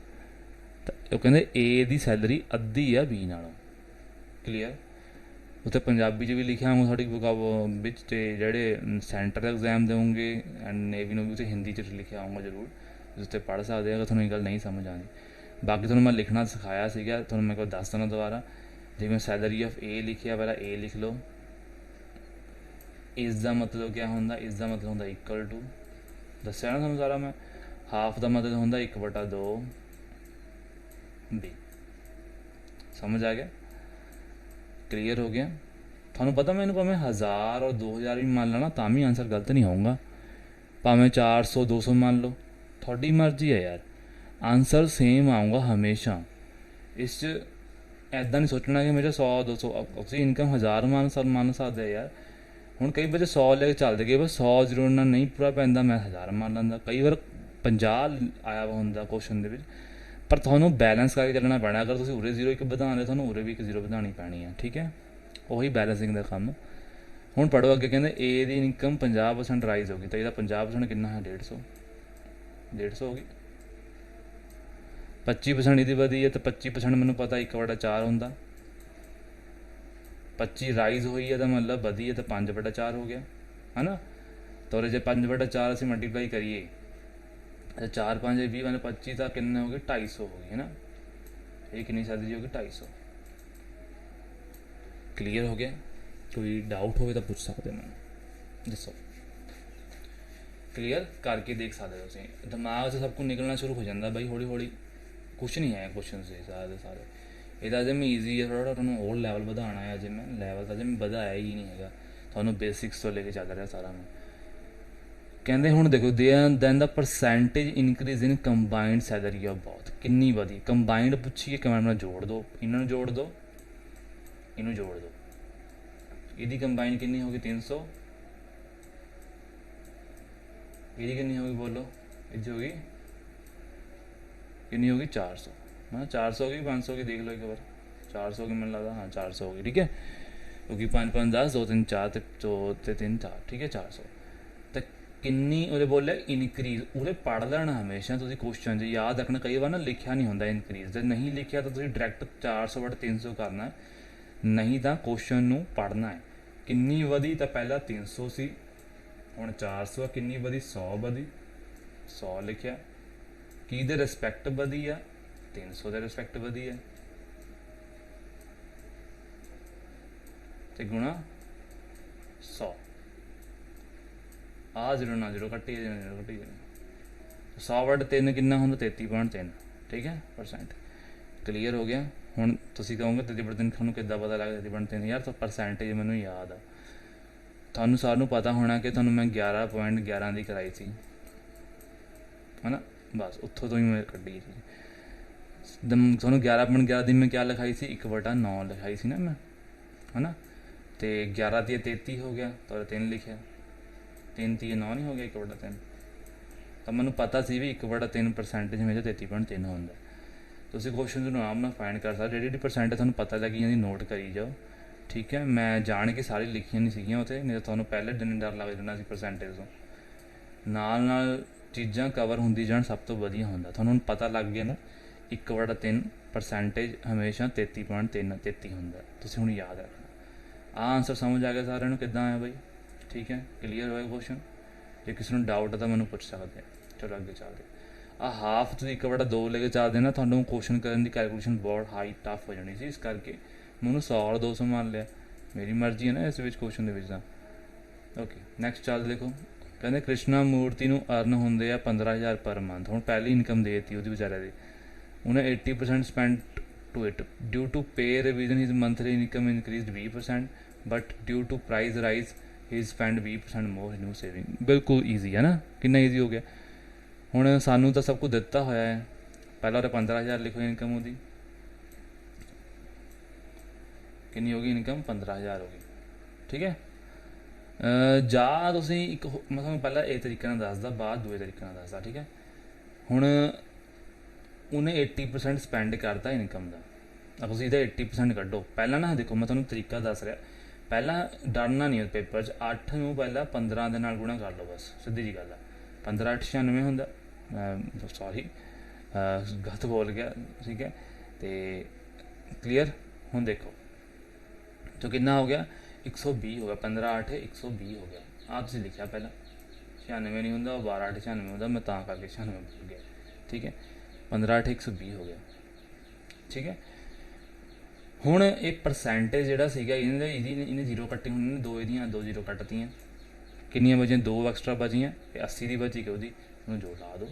ਤਾਂ ਉਹ ਕਹਿੰਦੇ A ਦੀ ਸੈਲਰੀ ਅੱਧੀ ਆ B ਨਾਲੋਂ। ਕਲੀਅਰ। ਉੱਥੇ ਪੰਜਾਬੀ 'ਚ ਵੀ ਲਿਖਿਆ ਹੋਊਗਾ ਸਾਡੀ ਬੁੱਕ ਵਿੱਚ, ਅਤੇ ਜਿਹੜੇ ਸੈਂਟਰ ਐਗਜ਼ਾਮ ਦੇਵੋਗੇ ਐਂਡ ਨੇਵੀ ਨੂੰ ਵੀ ਉੱਥੇ ਹਿੰਦੀ 'ਚ ਲਿਖਿਆ ਹੋਊਗਾ ਜ਼ਰੂਰ, ਤੁਸੀਂ ਉੱਥੇ ਪੜ੍ਹ ਸਕਦੇ ਹੋ ਅਗਰ ਤੁਹਾਨੂੰ ਇਹ ਗੱਲ ਨਹੀਂ ਸਮਝ ਆਉਂਦੀ। ਬਾਕੀ ਤੁਹਾਨੂੰ ਮੈਂ ਲਿਖਣਾ ਸਿਖਾਇਆ ਸੀਗਾ, ਤੁਹਾਨੂੰ ਮੈਂ ਕੋਈ ਦੱਸ ਦੇਣਾ ਦੁਬਾਰਾ। ਜਿਵੇਂ ਸੈਲਰੀ ਆਫ A ਲਿਖਿਆ, ਪਹਿਲਾਂ A ਲਿਖ ਲਓ। ਇਸ ਦਾ ਮਤਲਬ ਕਿਆ ਹੁੰਦਾ, ਇਸ ਦਾ ਮਤਲਬ ਹੁੰਦਾ ਇਕੁਅਲ ਟੂ, ਦੱਸਿਆ ਨਾ ਤੁਹਾਨੂੰ ਸਾਰਾ ਮੈਂ। ਹਾਫ ਦਾ ਮਤਲਬ ਹੁੰਦਾ 1/2 B। ਸਮਝ ਆ ਗਿਆ? ਕਲੀਅਰ ਹੋ ਗਿਆ? ਤੁਹਾਨੂੰ ਪਤਾ ਮੈਨੂੰ ਭਾਵੇਂ 1000 ਔਰ 2000 ਵੀ ਮੰਨ ਲੈਣਾ, ਤਾਂ ਵੀ ਆਨਸਰ ਗਲਤ ਨਹੀਂ ਹੋਊਗਾ। ਭਾਵੇਂ 400 200 ਮੰਨ ਲਓ, ਤੁਹਾਡੀ ਮਰਜ਼ੀ ਹੈ ਯਾਰ, ਆਨਸਰ ਸੇਮ ਆਊਗਾ ਹਮੇਸ਼ਾ। ਇਸ 'ਚ ਇੱਦਾਂ ਨਹੀਂ ਸੋਚਣਾ ਕਿ ਮੇਰੇ 100 200 ਤੁਸੀਂ ਇਨਕਮ 1000 ਮੰਨ ਸਕਦੇ ਯਾਰ। ਹੁਣ ਕਈ ਬੱਚੇ 100 ਲੈ ਕੇ ਚੱਲਦੇ ਗਏ, ਬਸ 100 ਜ਼ਰੂਰ ਨਾਲ ਨਹੀਂ ਪੂਰਾ ਪੈਂਦਾ, ਮੈਂ 1000 ਮੰਨ ਲੈਂਦਾ। ਕਈ ਵਾਰ 50 ਆਇਆ ਵਾ ਹੁੰਦਾ ਕੁਐਸਚਨ ਦੇ ਵਿੱਚ, ਪਰ ਤੁਹਾਨੂੰ ਬੈਲੈਂਸ ਕਰਕੇ ਚੱਲਣਾ ਪੈਣਾ। ਅਗਰ ਤੁਸੀਂ ਉਰੇ 0 1 ਵਧਾਉਂਦੇ, ਤੁਹਾਨੂੰ ਉਰੇ ਵੀ 1 0 ਵਧਾਉਣੀ ਪੈਣੀ ਹੈ, ਠੀਕ ਹੈ। ਉਹੀ ਬੈਲੈਂਸਿੰਗ ਦਾ ਕੰਮ। ਹੁਣ ਪੜ੍ਹੋ ਅੱਗੇ, ਕਹਿੰਦੇ ਏ ਦੀ ਇਨਕਮ 50% ਰਾਈਜ਼ ਹੋ ਗਈ, ਤਾਂ ਇਹਦਾ 50% ਕਿੰਨਾ ਹੈ? 150 ਹੋ ਗਈ। 25% ਇਹਦੀ ਵਧੀ ਹੈ, ਤਾਂ 25% ਮੈਨੂੰ ਪਤਾ 1/4 ਹੁੰਦਾ। 25 ਰਾਈਜ਼ ਹੋਈ ਹੈ ਤਾਂ ਮਤਲਬ ਵਧੀ ਹੈ, ਤਾਂ 5/4 ਹੋ ਗਿਆ, ਹੈ ਨਾ। ਤਾਂ ਉਹਦੇ ਜੇ 5/4 ਅਸੀਂ ਮਲਟੀਪਲਾਈ ਕਰੀਏ, 4 5 20 25 ਤਾਂ ਕਿੰਨੇ ਹੋ ਗਏ? 250 ਹੋ ਗਈ, ਹੈ ਨਾ। ਇਹ ਕਿੰਨੀ ਸਾਦੀ ਹੋ ਗਈ? 250। ਕਲੀਅਰ ਹੋ ਗਿਆ? ਕੋਈ ਡਾਊਟ ਹੋਵੇ ਤਾਂ ਪੁੱਛ ਸਕਦੇ ਮੈਨੂੰ, ਦੱਸੋ। ਕਲੀਅਰ ਕਰਕੇ ਦੇਖ ਸਕਦੇ ਹੋ ਤੁਸੀਂ, ਦਿਮਾਗ 'ਚ ਸਭ ਕੁਝ ਨਿਕਲਣਾ ਸ਼ੁਰੂ ਹੋ ਜਾਂਦਾ ਬਾਈ ਹੌਲੀ ਹੌਲੀ। ਕੁਛ ਨਹੀਂ ਹੈ ਕੁਐਸਚਨ ਦੇ ਸਾਰੇ ਇਹਦਾ ਅਜੇ ਮੈਂ ਈਜ਼ੀ ਹੈ ਥੋੜ੍ਹਾ, ਤੁਹਾਨੂੰ ਹੋਰ ਲੈਵਲ ਵਧਾਉਣਾ ਹੈ। ਅਜੇ ਮੈਂ ਲੈਵਲ ਤਾਂ ਅਜੇ ਮੈਂ ਵਧਾਇਆ ਹੀ ਨਹੀਂ ਹੈਗਾ, ਤੁਹਾਨੂੰ ਬੇਸਿਕਸ ਤੋਂ ਲੈ ਕੇ ਚੱਲ ਰਿਹਾ ਸਾਰਾ ਮੈਂ। ਕਹਿੰਦੇ ਹੁਣ ਦੇਖੋ, then the percentage increase in combined salary of both, ਕਿੰਨੀ ਵਧੀ। ਕੰਬਾਈਨਡ ਪੁੱਛੀਏ, ਕੰਬਾਈਨਡ ਨਾਲ ਜੋੜ ਦਿਓ, ਇਹਨਾਂ ਨੂੰ ਜੋੜ ਦਿਓ, ਇਹਨੂੰ ਜੋੜ ਦਿਓ। ਇਹਦੀ ਕੰਬਾਈਨ ਕਿੰਨੀ ਹੋ ਗਈ? 300। ਇਹਦੀ ਕਿੰਨੀ ਹੋ ਗਈ ਬੋਲੋ? ਇਹਦੀ ਹੋ ਗਈ ਕਿੰਨੀ ਹੋ ਗਈ? 400। ਹਾਂ 400 ਹੋ ਗਈ, 500 ਹੋ ਗਈ, ਦੇਖ ਲਓ ਇੱਕ ਵਾਰ। 400 ਹੋ ਗਈ ਮੈਨੂੰ ਲੱਗਦਾ, ਹਾਂ 400 ਹੋ ਗਈ, ਠੀਕ ਹੈ। ਕਿਉਂਕਿ 5 5 10 2 3 4 ਤੇ 3 4, ਠੀਕ ਹੈ 400। ਤਾਂ ਕਿੰਨੀ ਉਹਦੇ ਬੋਲਿਆ? ਇਨਕਰੀਜ਼। ਉਹਦੇ ਪੜ੍ਹ ਲੈਣਾ ਹਮੇਸ਼ਾ ਤੁਸੀਂ ਕੁਐਸਚਨ 'ਚ, ਯਾਦ ਰੱਖਣਾ। ਕਈ ਵਾਰ ਨਾ ਲਿਖਿਆ ਨਹੀਂ ਹੁੰਦਾ ਇਨਕਰੀਜ਼, ਜੇ ਨਹੀਂ ਲਿਖਿਆ ਤਾਂ ਤੁਸੀਂ ਡਾਇਰੈਕਟ 400/300 ਕਰਨਾ, ਨਹੀਂ ਤਾਂ ਕੁਐਸਚਨ ਨੂੰ ਪੜ੍ਹਨਾ ਹੈ। ਕਿੰਨੀ ਵਧੀ? ਤਾਂ ਪਹਿਲਾਂ 300 ਸੀ, ਹੁਣ 400। ਕਿੰਨੀ ਵਧੀ? 100 ਵਧੀ, 100 ਲਿਖਿਆ। ਕਿਹਦੇ ਰਿਸਪੈਕਟ ਵਧੀ ਆ? 300 ਦੇ ਰਿਸਪੈਕਟ ਵਧੀ ਹੈ, ਤੇ ਗੁਣਾ 100। ਆ 0 ਨਾਲ 0 ਕੱਟੀ ਜਾਣਾ, 100/3 ਕਿੰਨਾ ਹੁੰਦਾ? 33.3, ਠੀਕ ਹੈ ਪਰਸੈਂਟ। ਕਲੀਅਰ ਹੋ ਗਿਆ? ਹੁਣ ਤੁਸੀਂ ਕਹੋਗੇ 33/3 ਤੁਹਾਨੂੰ ਕਿੱਦਾਂ ਪਤਾ ਲੱਗ 33.3? ਯਾਰ ਤਾਂ ਪਰਸੈਂਟੇਜ ਮੈਨੂੰ ਯਾਦ ਆ, ਤੁਹਾਨੂੰ ਸਾਰਿਆਂ ਨੂੰ ਪਤਾ ਹੋਣਾ ਕਿ ਤੁਹਾਨੂੰ ਮੈਂ 11.11 ਦੀ ਕਰਾਈ ਸੀ, ਹੈ ਨਾ। ਬਸ ਉੱਥੋਂ ਤੋਂ ਹੀ ਮੈਂ ਕੱਢੀ ਸੀ। ਤੁਹਾਨੂੰ 11.11 ਦੀ ਮੈਂ ਕਿਆ ਲਿਖਾਈ ਸੀ? 1/9 ਲਿਖਾਈ ਸੀ ਨਾ ਮੈਂ, ਹੈ ਨਾ। ਅਤੇ 11 ਦੀ 33 ਹੋ ਗਿਆ, ਤਾਂ 3 ਲਿਖਿਆ। 3 ਦੀ 9 ਨਹੀਂ ਹੋ ਗਿਆ? 1/3। ਤਾਂ ਮੈਨੂੰ ਪਤਾ ਸੀ ਵੀ 1/3 ਪਰਸੈਂਟੇਜ ਹਮੇਸ਼ਾ 33.3 ਹੁੰਦਾ। ਤੁਸੀਂ ਕੁਐਸਚਨ ਨੂੰ ਆਰਾਮ ਨਾਲ ਫਾਈਂਡ ਕਰ ਸਕਦੇ। ਜਿਹੜੀ ਪਰਸੈਂਟ ਤੁਹਾਨੂੰ ਪਤਾ ਲੱਗੀ ਜਾਂਦੀ ਨੋਟ ਕਰੀ ਜਾਓ, ਠੀਕ ਹੈ। ਮੈਂ ਜਾਣ ਕੇ ਸਾਰੀ ਲਿਖੀਆਂ ਨਹੀਂ ਸੀਗੀਆਂ ਉੱਥੇ, ਨਹੀਂ ਤਾਂ ਤੁਹਾਨੂੰ ਪਹਿਲੇ ਦਿਨ ਡਰ ਲੱਗ ਜਾਣਾ ਸੀ ਪਰਸੈਂਟੇਜ ਤੋਂ। ਨਾਲ ਚੀਜ਼ਾਂ ਕਵਰ ਹੁੰਦੀ ਜਾਣ, ਸਭ ਤੋਂ ਵਧੀਆ ਹੁੰਦਾ। ਤੁਹਾਨੂੰ ਹੁਣ ਪਤਾ ਲੱਗ ਗਿਆ ਨਾ 1/3 ਪਰਸੈਂਟੇਜ ਹਮੇਸ਼ਾ 33.33 ਹੁੰਦਾ। ਤੁਸੀਂ ਹੁਣ ਯਾਦ ਰੱਖਣਾ। ਆਹ ਆਨਸਰ ਸਮਝ ਆ ਗਿਆ ਸਾਰਿਆਂ ਨੂੰ ਕਿੱਦਾਂ ਆਇਆ ਬਾਈ? ਠੀਕ ਹੈ, ਕਲੀਅਰ ਹੋਇਆ ਕੁਐਸਚਨ? ਜੇ ਕਿਸੇ ਨੂੰ ਡਾਊਟ ਹੈ ਤਾਂ ਮੈਨੂੰ ਪੁੱਛ ਸਕਦੇ। ਚਲੋ ਅੱਗੇ ਚੱਲਦੇ। ਆਹ ਹਾਫ ਤੁਸੀਂ 1/2 ਲੈ ਕੇ ਚੱਲਦੇ ਨਾ, ਤੁਹਾਨੂੰ ਕੁਐਸਚਨ ਕਰਨ ਦੀ ਕੈਲਕੂਲੇਸ਼ਨ ਬਹੁਤ ਹਾਈ ਟਫ ਹੋ ਜਾਣੀ ਸੀ। ਇਸ ਕਰਕੇ ਮੈਨੂੰ 100 200 ਮੰਨ ਲਿਆ, ਮੇਰੀ ਮਰਜ਼ੀ ਹੈ ਨਾ ਇਸ ਵਿੱਚ ਕੁਐਸਚਨ ਦੇ ਵਿੱਚ ਤਾਂ। ਓਕੇ ਨੈਕਸਟ ਚੱਲ ਦੇਖੋ। ਕਹਿੰਦੇ ਕ੍ਰਿਸ਼ਨਾ ਮੂਰਤੀ ਨੂੰ ਅਰਨ ਹੁੰਦੇ ਆ 15,000 ਪਰ ਮੰਥ। ਹੁਣ ਪਹਿਲੀ ਇਨਕਮ ਦੇ ਦਿੱਤੀ ਉਹਦੀ ਵਿਚਾਰੇ ਦੀ, ਉਹਨੇ 80% spend to it due to pay revision his monthly income increased 20%, but due to price rise he spend 20% more new saving. ਬਿਲਕੁਲ ਈਜ਼ੀ ਹੈ ਨਾ, ਕਿੰਨਾ ਈਜ਼ੀ ਹੋ ਗਿਆ। ਹੁਣ ਸਾਨੂੰ ਤਾਂ ਸਭ ਕੁਝ ਦਿੱਤਾ ਹੋਇਆ ਹੈ। ਪਹਿਲਾਂ ਉਹਦੇ 15,000 ਲਿਖੋ ਇਨਕਮ, ਉਹਦੀ ਕਿੰਨੀ ਹੋ ਗਈ ਇਨਕਮ? 15,000 ਹੋ ਗਈ, ਠੀਕ ਹੈ। ਜਾਂ ਤੁਸੀਂ ਇੱਕ ਮੈਂ ਤੁਹਾਨੂੰ ਪਹਿਲਾਂ ਇਹ ਤਰੀਕੇ ਨਾਲ ਦੱਸਦਾ, ਬਾਅਦ ਦੂਏ ਤਰੀਕੇ ਨਾਲ ਦੱਸਦਾ, ਠੀਕ ਹੈ। ਹੁਣ ਉਹਨੇ 80% ਸਪੈਂਡ ਕਰਤਾ ਇਨਕਮ ਦਾ, ਤੁਸੀਂ ਇਹਦਾ 80% ਕੱਢੋ। ਪਹਿਲਾਂ ਨਾ ਦੇਖੋ ਮੈਂ ਤੁਹਾਨੂੰ ਤਰੀਕਾ ਦੱਸ ਰਿਹਾ, ਪਹਿਲਾਂ ਡਰਨਾ ਨਹੀਂ ਪੇਪਰ 'ਚ। 8 ਨੂੰ ਪਹਿਲਾਂ 15 ਦੇ ਨਾਲ ਗੁਣਾ ਕਰ ਲਓ, ਬਸ ਸਿੱਧੀ ਜੀ ਗੱਲ ਆ। 15 8 96 ਹੁੰਦਾ, ਸੌਰੀ ਗਲਤ ਬੋਲ ਗਿਆ, ਠੀਕ ਹੈ। ਅਤੇ ਕਲੀਅਰ? ਹੁਣ ਦੇਖੋ ਜੋ ਕਿੰਨਾ ਹੋ ਗਿਆ? 120 ਹੋ ਗਿਆ। 15 8 120 ਹੋ ਗਿਆ। ਆਹ ਤੁਸੀਂ ਲਿਖਿਆ ਪਹਿਲਾਂ 96 ਨਹੀਂ ਹੁੰਦਾ, 12 8 96 ਹੁੰਦਾ, ਮੈਂ ਤਾਂ ਕਰਕੇ 96 ਬੋਲ ਗਿਆ, ਠੀਕ ਹੈ। 15 8 120 ਹੋ ਗਿਆ, ਠੀਕ ਹੈ। ਹੁਣ ਇਹ ਪਰਸੈਂਟੇਜ ਜਿਹੜਾ ਸੀਗਾ ਇਹਨੇ 0 ਕੱਟੇ ਹੁਣ, ਇਹਨੇ 2 ਇਹਦੀਆਂ 2 0 ਕੱਟਤੀਆਂ। ਕਿੰਨੀਆਂ ਬਚੀਆਂ? 2 ਐਕਸਟਰਾ ਬਚੀਆਂ, ਅਤੇ 80 ਦੀ ਬਚੀ ਕਿ ਉਹਦੀ, ਉਹਨੂੰ ਜੋੜ ਲਾ ਦਿਓ।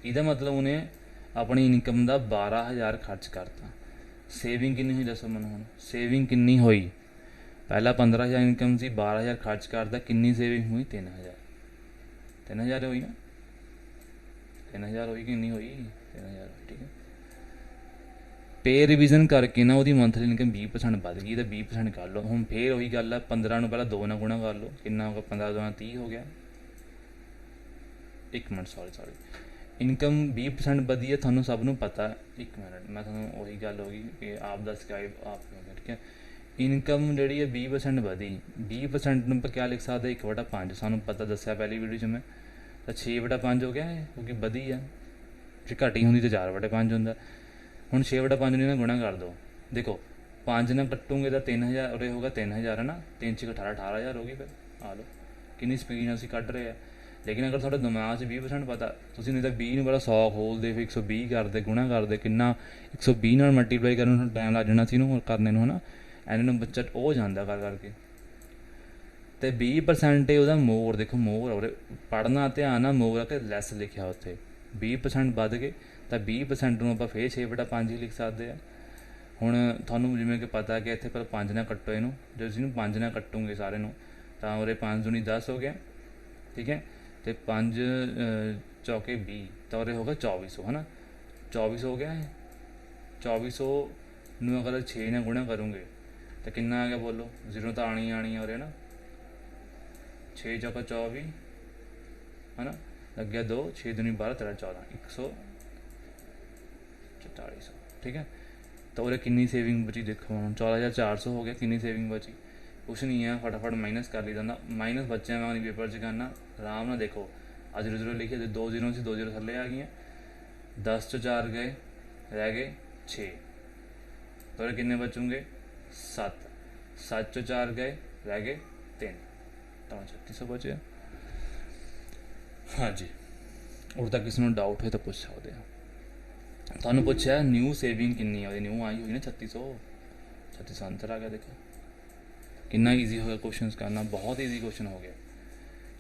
ਇਹਦਾ ਮਤਲਬ ਉਹਨੇ ਆਪਣੀ ਇਨਕਮ ਦਾ 12,000 ਖਰਚ ਕਰਤਾ। ਸੇਵਿੰਗ ਕਿੰਨੀ ਹੋਈ ਦੱਸੋ ਮੈਨੂੰ? ਹੁਣ ਸੇਵਿੰਗ ਕਿੰਨੀ ਹੋਈ? ਪਹਿਲਾਂ 15,000 ਇਨਕਮ ਸੀ, 12,000 ਖਰਚ ਕਰਦਾ, ਕਿੰਨੀ ਸੇਵਿੰਗ ਹੋਈ? 3,000। 3,000 ਹੋਈ ਨਾ? 3,000 ਹੋਈ, ਕਿੰਨੀ ਹੋਈ? 3,000 ਹੋਈ, ਠੀਕ ਹੈ। पे रिविजन करके ना वो मंथली इनकम 20% बढ़ गई तो 20% कर लो। हम फिर वही गल है 15 पहले 2 ना गुणा कर लो, कितना होगा 15 2 30 हो गया। एक मिनट सॉरी इनकम 20% बढ़ी है, थानू सब नू पता है। एक मिनट मैं थानू वही गल होगी कि आप दस के आप ठीक है। इनकम जी है 20% बढ़ी, 20% पर क्या लिख सकते 1/5 सानू पता दसिया पहली वीडियो च मैं, तो 6/5 हो गया है क्योंकि बढ़ी है। जे घटी होंगी तो 4/5 होंगे। हूँ 6/5 ने गुणा कर दो, देखो 5 ना कट्टूंगे तो 3000 और होगा 3000 है ना, 3 च 18,000 होगी। फिर आ लो कि स्पीड असी कढ़ रहे हैं। लेकिन अगर थोड़े दिमाग से 20% पता तुम नहीं तो 20 में पहले 100 खोलते फिर 120 करते गुणा करते कि 120 मल्टीप्लाई करने टाइम लग जाना सी करने है ना, एने बच्चा हो जाता कर करके। तो 20% वह मोर देखो मोर और पढ़ना ध्यान आ मोर के लैस लिखा उत्थे 20% बढ़ गए तो 20% आप फिर 6/5 ही लिख सकते हैं। हुण थानू जिवें कि पता है कि इत्थे पर 5 ना कट्टो इनू, जो इसनू 5 ना कट्टूंगे सारे नू तो उरे 5 दूनी 10 हो गया, ठीक है। तो 5 चौके 20 तो उरे होगा 2400 है ना, 2400 हो गया है। 2400 नू अगर 6 ना गुणा करूँगे तो कितना आ गया बोलो, 0 तो आनी आनी है उरे ना, 6 चौका 24 है ना, लग गया 2 6 दूनी 12 13 14 144, ठीक है। तो उरे कितनी सेविंग बची देखो, 14,400 हो गया। कितनी सेविंग बची कुछ नहीं है, फटाफट माइनस कर ली जाता। माइनस बच्चे मैं नहीं पेपर च करना आराम ना, देखो आज 0 लिखे 2 0 से 2 0 थले आ गई, 10 चो 4 गए रह गए 6, तो कितने बचूंगे 7, 7 चो 4 गए रह गए 3, तो 3600 बचे। हाँ जी, और तक किसी को डाउट है तो पूछ सकते हैं। थानू पूछा न्यू सेविंग कितनी है, न्यू आई हुई ना 3600 आंसर आ गया। देखो कितना ईजी हो गया क्वेश्चन करना, बहुत ईजी क्वेश्चन हो गया,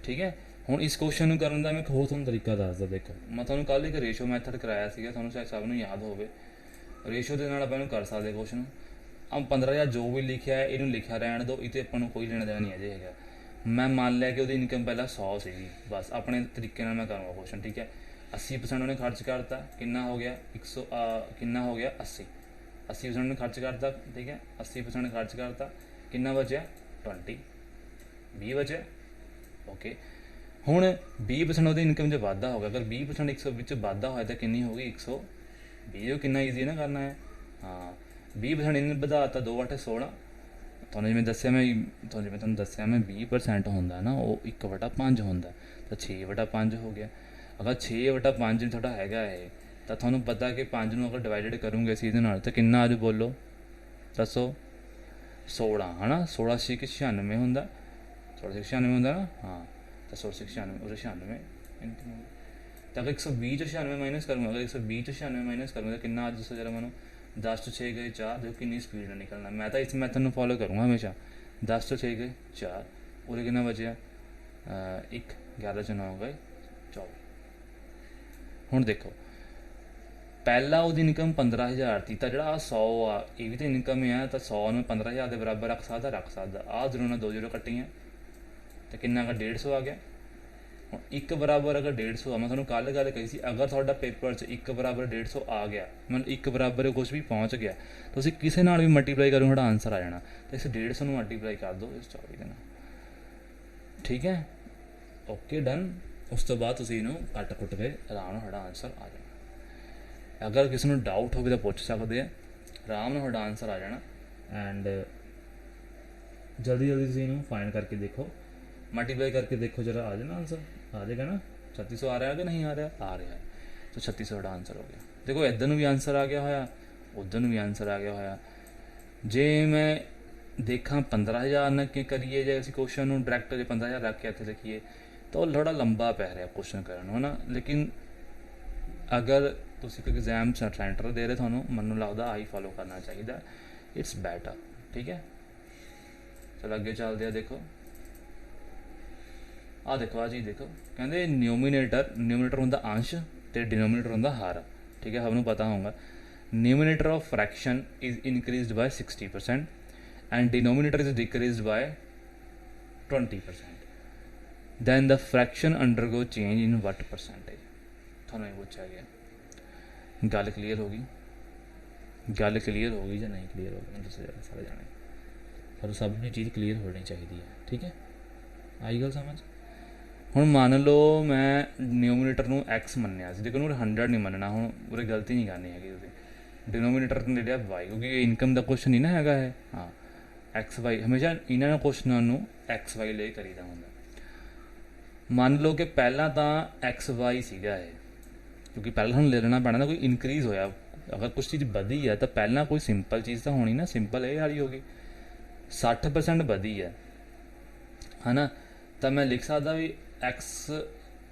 ठीक है। हुण इस क्वेश्चन करने का मैं एक होर तुहानूं तरीका दसदा। देखो मैं तुहानूं कल एक रेशो मैथड कराया सीगा, तुहानूं शायद सब नूं याद होवे। रेशो के नाल आपां कर सकते क्वेश्चन। अब 15,000 जो भी लिखा है इनू लिखा रहने दो, इते आपां नूं कोई लेना देना नहीं अजे है। मैं मान लिया कि उसकी इनकम पहला 100 सीगी, बस अपने तरीके नाल मैं करूँगा क्वेश्चन, ठीक है। 80% उन्हें खर्च करता, कितना हो गया 100 कितना हो गया 80% ने खर्च करता, ठीक है। 80% खर्च करता, कितना बचा 20 बचे, ओके। हुण 20% वो इनकम जो वाधा होगा, अगर 20% 100 वाधा होया तो कितनी होगी 120, कितना ईजी ना करना है। हाँ 20% इन्हें बढ़ाता 2 8 16, तुहानूं जिवें दस्सिया मैं दस्सिया मैं 20% होंदा ना वो 1/5 होंदा, तो 6/5 हो गया। अगर 6/5 थोड़ा हैगा है तो थानू पता कि 5 नूं अगर डिवाइडेड करूँगे इसी तो कितना आज बोलो दसो 16 है ना, 16 6 96 होंदा, 16 96 होंदा ना, हाँ तो 16 96 और 96 तो अगर 120 चो 96 माइनस करूँगा, अगर 120 चो 96 माइनस करूँगा तो कितना आज दसो जरा मैं 10 चो 6 गए 4, देखो कितनी स्पीड में निकलना। मैं तो इस मैथड में फॉलो करूँगा हमेशा। 10 चो 6 गए 4, पूरे कितना बचे 1, 11 चो 9 गए 24। हुण देखो पहला वो इनकम 15,000 थी, तो जो 100 आ ये भी तो इनकम है, तो 100 में 15,000 के बराबर रख सकता आ 0 ने 2 0 कट्टियाँ तो कितना का 150 आ गया। हुण 1 बराबर अगर 150 मैं थोड़ा कल गल कही सी, अगर थोड़ा पेपर च 1 बराबर 150 आ गया, मतलब 1 बराबर कुछ भी पहुँच गया तो उसे किसी नाल भी मल्टीप्लाई करो थोड़ा आंसर आ जाना। तो इस 150 में मल्टीप्लाई कर दो इस 24 के नाल, ठीक है, ओके डन। उस तो बाद तुसीं इहनूं कट कुट के आराम नाल थोड़ा आंसर आ जाना। अगर किसी को डाउट हो तो पूछ सकते हैं, आराम नाल थोड़ा आंसर आ जाना। एंड जल्दी जल्दी तुसीं इहनूं फाइंड करके देखो, मल्टीप्लाई करके देखो जरा आ जाना आंसर, आ जाएगा ना। 3600 आ रहा है कि नहीं आ रहा है, तो 3600 का आंसर हो गया। देखो इधर भी आंसर आ गया होया, उधर भी आंसर आ गया होया। जे मैं देखा 15,000 न कि करिए जे असीं क्वेश्चन नूं डायरैक्ट जे 15,000 रख के इत्थे लिखिए तो थोड़ा लंबा पै रहा क्वेश्चन करन है ना। लेकिन अगर तुसीं कोई एग्जाम सेंटर दे रहे थानूं मैनूं लगदा आई फॉलो करना चाहिए, इट्स बैटर, ठीक है। चलो अगे चलते हैं। देखो आ चीज़ देखो, कहते न्यूमिनेटर होंदा अंश तो डिनोमिनेटर होंदा हर, ठीक है। सबनूं पता होगा numerator of fraction is increased by 60% and denominator is decreased by 20%, then the fraction undergo change in what percentage। थानू ये पूछा गया, गल क्लीयर होगी। गल क्लीयर हो गई या नहीं क्लीयर हो गई मैं दसो जरा सारे जाने पर सब ने चीज़ क्लीयर होनी चाहिए है ठीक है आई गल समझ। ਹੁਣ ਮੰਨ ਲਓ ਮੈਂ ਨਿਊਮੀਨੇਟਰ ਨੂੰ x ਮੰਨਿਆ ਸੀ ਲੇਕਿਨ ਉਹ 100 ਨਹੀਂ ਮੰਨਣਾ ਹੁਣ ਉਰੇ ਗਲਤੀ ਨਹੀਂ ਕਰਨੀ ਹੈਗੀ ਤੁਸੀਂ ਡਿਨੋਮੀਨੇਟਰ ਨੇ ਲਿਆ y ਕਿਉਂਕਿ ਇਹ ਇਨਕਮ ਦਾ ਕੁਐਸਚਨ ਨਹੀਂ ਨਾ ਹੈਗਾ ਹੈ ਹਾਂ ਐਕਸ ਵਾਈ ਹਮੇਸ਼ਾ ਇਹਨਾਂ ਨੇ ਕੁਐਸਚਨਾਂ ਨੂੰ ਐਕਸ ਵਾਈ ਲਈ ਕਰੀਦਾ ਹੁੰਦਾ। ਮੰਨ ਲਓ ਕਿ ਪਹਿਲਾਂ ਤਾਂ ਐਕਸ ਵਾਈ ਸੀਗਾ ਇਹ ਕਿਉਂਕਿ ਪਹਿਲਾਂ ਸਾਨੂੰ ਲੈ ਲੈਣਾ ਪੈਣਾ ਨਾ ਕੋਈ ਇਨਕਰੀਜ਼ ਹੋਇਆ ਅਗਰ ਕੁਛ ਚੀਜ਼ ਵਧੀ ਹੈ ਤਾਂ ਪਹਿਲਾਂ ਕੋਈ ਸਿੰਪਲ ਚੀਜ਼ ਤਾਂ ਹੋਣੀ ਨਾ ਸਿੰਪਲ ਇਹ ਵਾਲੀ ਹੋ ਗਈ 60% ਵਧੀ ਹੈ ਨਾ ਤਾਂ ਮੈਂ ਲਿਖ ਸਕਦਾ ਵੀ x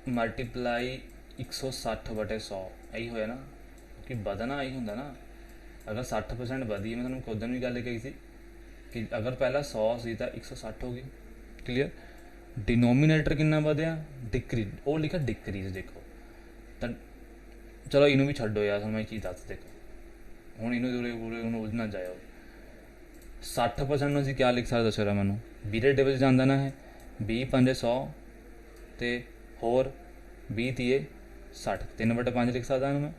ਮਲਟੀਪਲਾਈ 160/100 ਇਹੀ ਹੋਇਆ ਨਾ ਕਿਉਂਕਿ ਵਧਣਾ ਇਹੀ ਹੁੰਦਾ ਨਾ ਅਗਰ 60% ਵਧੀ ਮੈਂ ਤੁਹਾਨੂੰ ਉਦੋਂ ਵੀ ਗੱਲ ਕਹੀ ਸੀ ਕਿ ਅਗਰ ਪਹਿਲਾਂ 100 ਸੀ ਤਾਂ 160 ਹੋ ਗਈ ਕਲੀਅਰ। डिनोमीनेटर कितना ਵਧਿਆ डिक्रीज ਉਹ ਲਿਖਿਆ डिक्रीज देखो ਤਾਂ ਚਲੋ ਇਹਨੂੰ ਵੀ ਛੱਡੋ ਯਾਰ ਤੁਹਾਨੂੰ ਮੈਂ ਚੀਜ਼ ਦੱਸ ਦੇਖੋ ਹੁਣ ਇਹਨੂੰ ਪੂਰੇ ਉਹਨੂੰ ਉਲਝ ਨਾ ਜਾਇਓ 60% ਨੂੰ ਅਸੀਂ ਕਿਆ ਲਿਖ ਸਕਦੇ ਦੱਸੋ ਮੈਨੂੰ 20 ਦੇ ਟੇਬਲ 'ਚ ਜਾਂਦਾ ਨਾ ਹੈ 20 5 100 ਤੇ ਹੋਰ 20 ਤੀਏ 60 3/5 ਲਿਖ ਸਕਦਾ ਇਹਨੂੰ ਮੈਂ